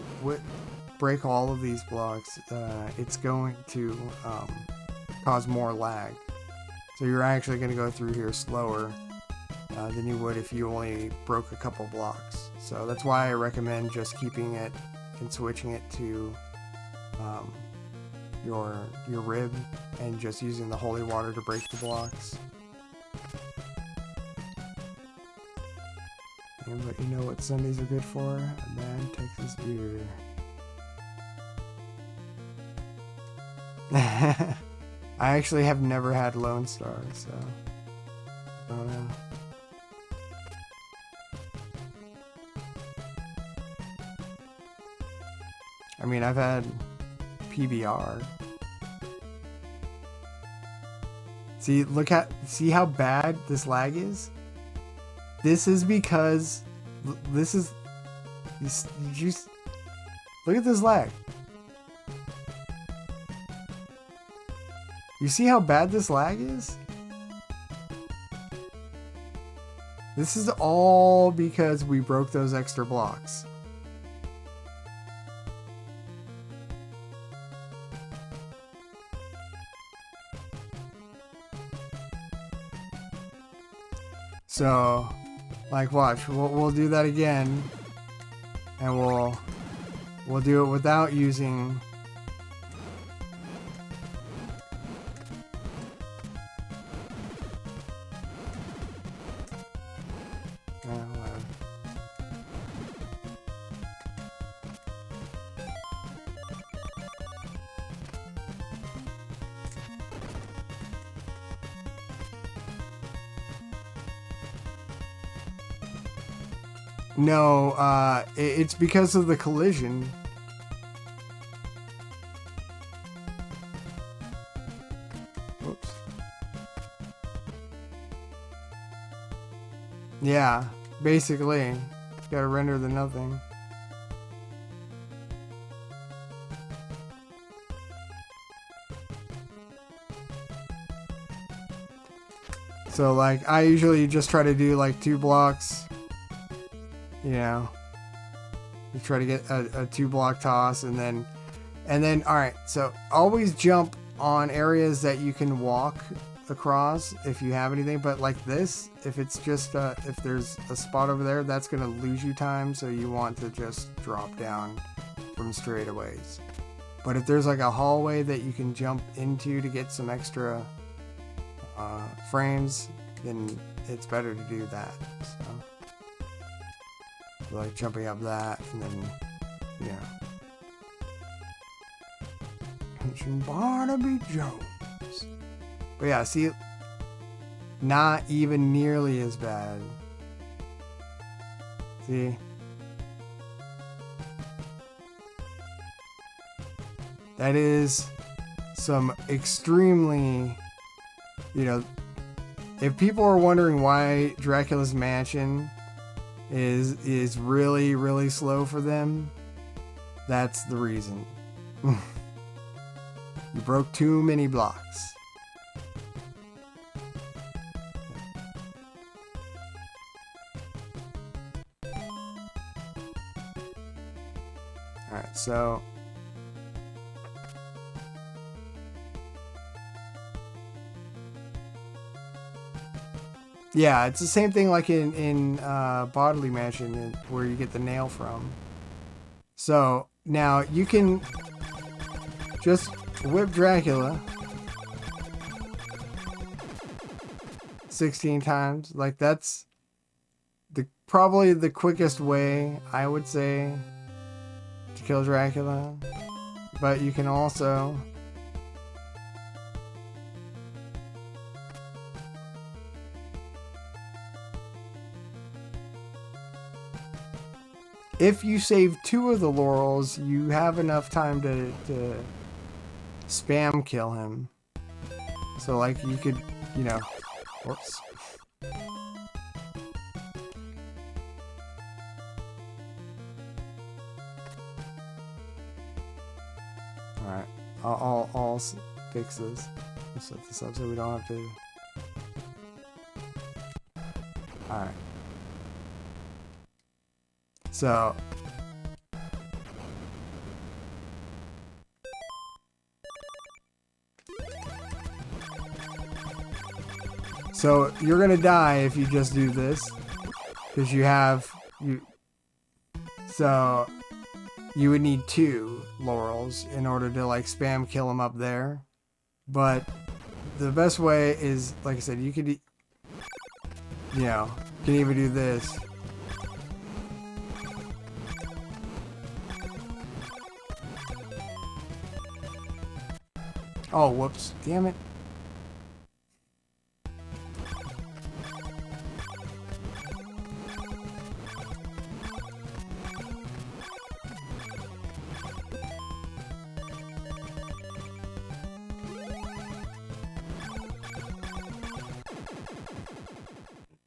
break all of these blocks, it's going to cause more lag. So you're actually going to go through here slower than you would if you only broke a couple blocks. So that's why I recommend just keeping it and switching it to your rib and just using the holy water to break the blocks. But you know what Sundays are good for? A bad Texas beer. I actually have never had Lone Star, so I don't know. I mean, I've had PBR. See, see how bad this lag is? This is because this is look at this lag. You see how bad this lag is? This is all because we broke those extra blocks. So, like, watch. We'll do that again, and we'll do it without using. No, it's because of the collision. Whoops. Yeah, basically. Gotta render the nothing. So, like, I usually just try to do, like, 2 blocks. You know, you try to get a 2-block toss, and then all right, so always jump on areas that you can walk across if you have anything, but like this, if it's just if there's a spot over there, that's gonna lose you time, so you want to just drop down from straightaways. But if there's like a hallway that you can jump into to get some extra frames, then it's better to do that. So, like jumping up that, and then, yeah. Mention Barnaby Jones. But yeah, see, not even nearly as bad. See? That is some extremely, you know, if people are wondering why Dracula's Mansion is really, really slow for them, that's the reason. You broke too many blocks. Alright, so yeah, it's the same thing like in Bodily Mansion, where you get the nail from. So now you can just whip Dracula 16 times. Like, that's probably the quickest way, I would say, to kill Dracula. But you can also if you save 2 of the laurels, you have enough time to spam kill him. So, like, you could, you know, whoops. Alright, I'll fix this. Just set this up so we don't have to. Alright. So you're gonna die if you just do this, because so you would need 2 laurels in order to like spam kill him up there. But the best way is, like I said, you could, you know, you can even do this. Oh, whoops. Damn it.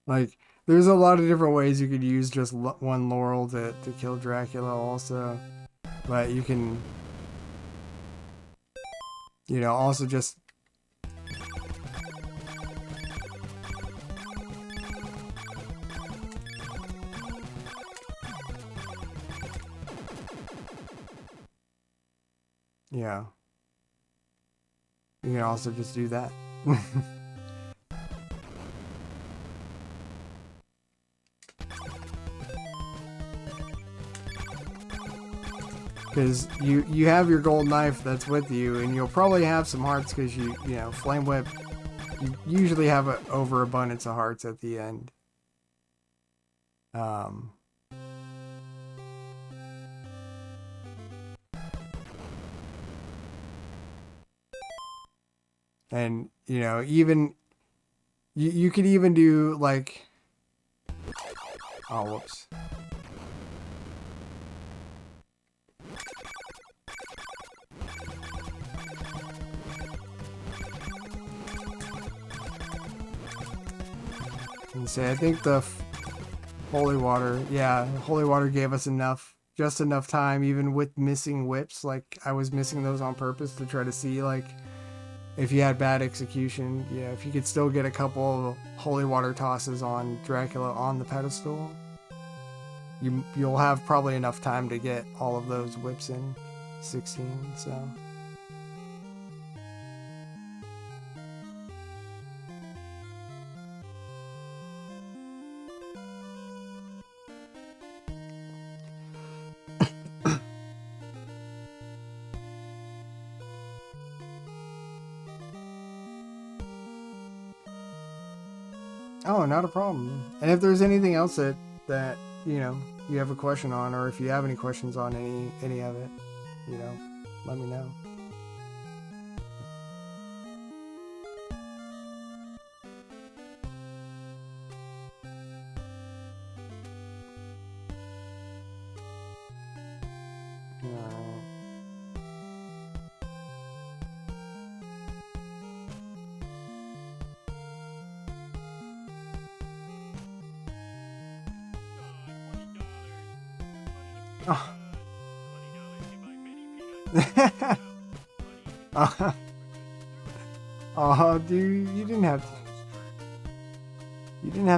Like, there's a lot of different ways you could use just one laurel to kill Dracula also. But you can, you know, also just... Yeah. You can also just do that. Because you have your gold knife that's with you, and you'll probably have some hearts because you know, Flame Whip, you usually have an overabundance of hearts at the end. And, you know, even, you could even do, like, oh, whoops. And say, I think the holy water, yeah, holy water gave us just enough time, even with missing whips. Like, I was missing those on purpose to try to see, like, if you had bad execution, yeah, if you could still get a couple of holy water tosses on Dracula on the pedestal, you'll have probably enough time to get all of those whips in 16, so. Oh, not a problem. And if there's anything else that you know, you have a question on, or if you have any questions on any of it, you know, let me know. Oh. Oh, dude, you didn't have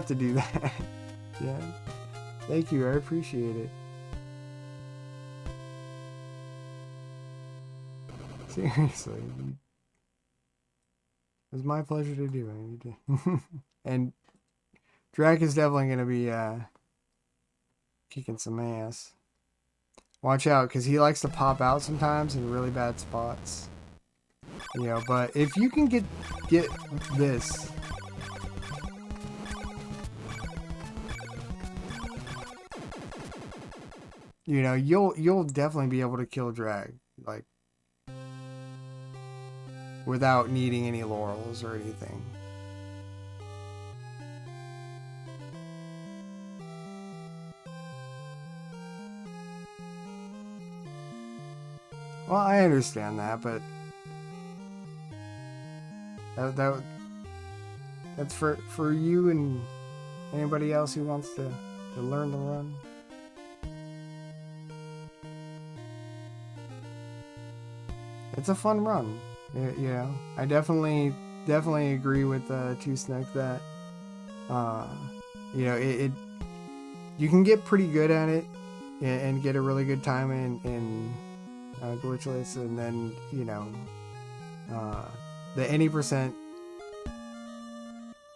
to do that. Yeah. Thank you, I appreciate it. Seriously. It was my pleasure to do it. And Drac is definitely gonna be kicking some ass. Watch out, because he likes to pop out sometimes in really bad spots. You know, but if you can get this, you know, you'll definitely be able to kill Drag, like, without needing any laurels or anything. Well, I understand that, but that's for you and anybody else who wants to learn the run. It's a fun run, you know. I definitely agree with Two Snook that you know, you can get pretty good at it and get a really good time in Glitchless, and then, you know, the any percent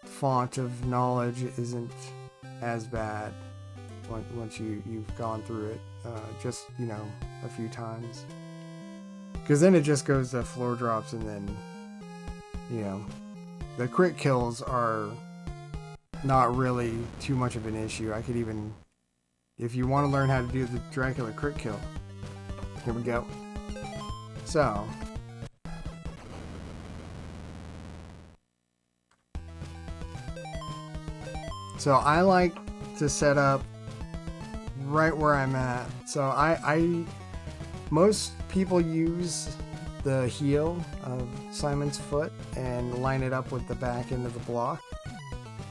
font of knowledge isn't as bad once you've gone through it just, you know, a few times, because then it just goes to floor drops, and then, you know, the crit kills are not really too much of an issue. I could even, if you want to learn how to do the Dracula crit kill, here we go. So, I like to set up right where I'm at. So most people use the heel of Simon's foot and line it up with the back end of the block.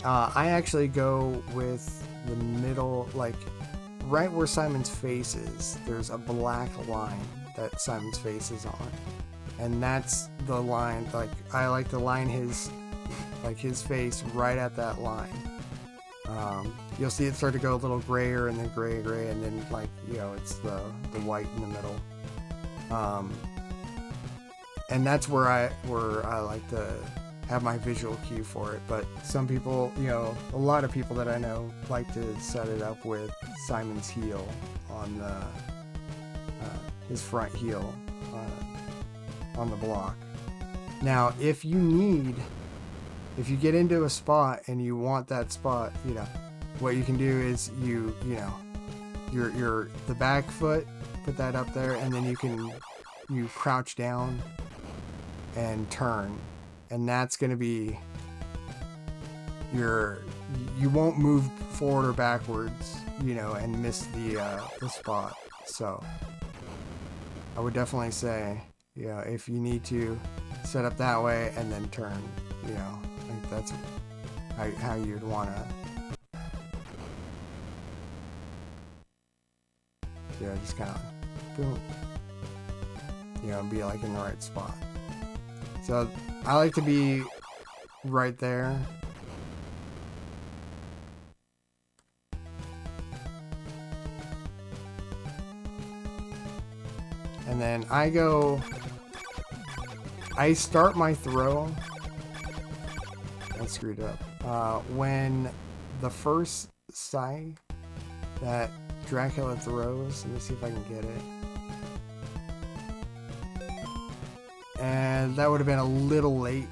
I actually go with the middle, like right where Simon's face is. There's a black line that Simon's face is on, and that's the line. Like I like to line his face right at that line. You'll see it start to go a little grayer, and then gray, and then like it's the white in the middle. And that's where I like to have my visual cue for it. But some people, a lot of people that I know like to set it up with Simon's heel on the his front heel on the block. Now, if you get into a spot and you want that spot, what you can do is your the back foot, put that up there, and then you crouch down and turn, and that's going to be you won't move forward or backwards, and miss the spot. So I would definitely say, if you need to set up that way and then turn, like that's how you'd want to, just kind of boom, be like in the right spot. So I like to be right there. And then I start my throw. I screwed up. When the first scythe that Dracula throws, let me see if I can get it. And that would have been a little late,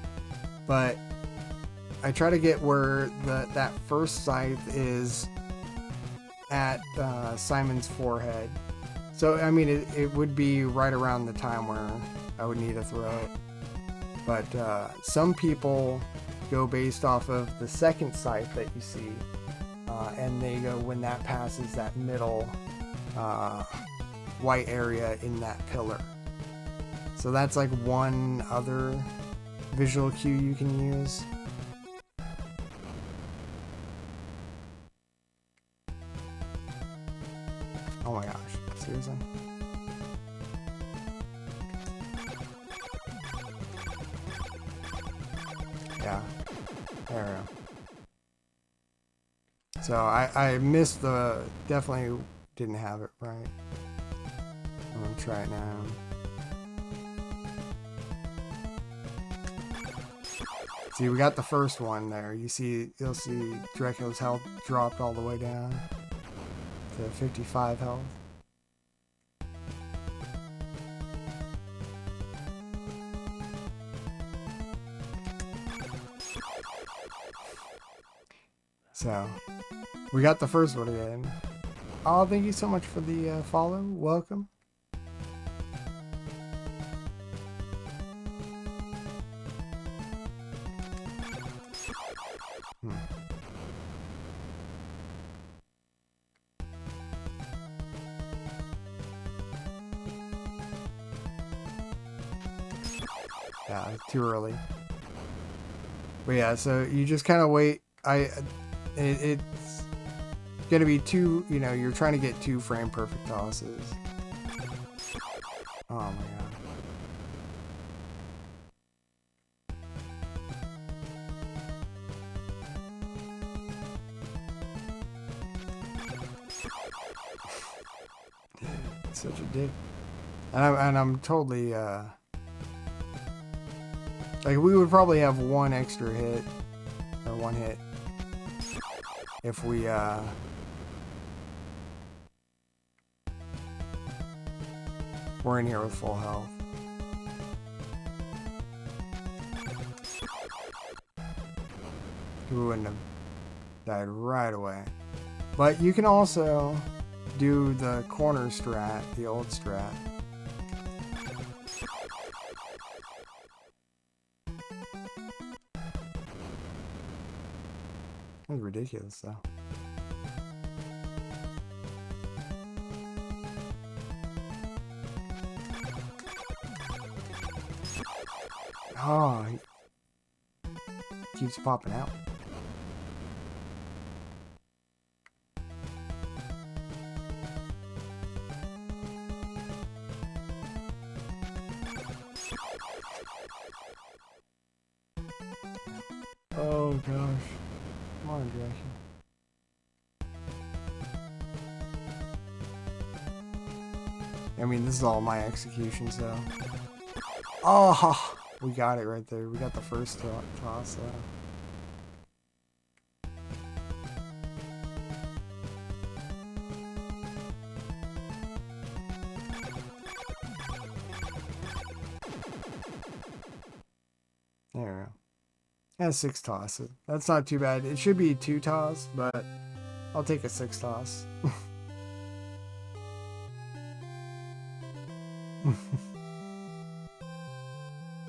but I try to get where that first scythe is at Simon's forehead. So I mean, it would be right around the time where I would need to throw it. But some people go based off of the second scythe that you see, and they go when that passes that middle white area in that pillar. So that's like one other visual cue you can use. Oh my gosh, seriously? Yeah, there we go. So I missed definitely didn't have it right. I'm gonna try it now. See, we got the first one there. You'll see Dracula's health dropped all the way down to 55 health. So, we got the first one again. Oh, thank you so much for the follow. Welcome. Yeah, too early. But yeah, so you just kind of wait. It's gonna be two. You're trying to get 2 frame perfect tosses. Oh my god. Such a dick. And I'm totally like, we would probably have one extra hit or one hit if we were in here with full health. We wouldn't have died right away. But you can also do the corner strat, the old strat. That was ridiculous, though. Oh, he keeps popping out. Oh gosh. Come on, Jackie. I mean, this is all my execution, so. Oh, we got it right there. We got the first toss. There we go. Yeah, 6 tosses. That's not too bad. It should be 2 toss, but I'll take a 6 toss.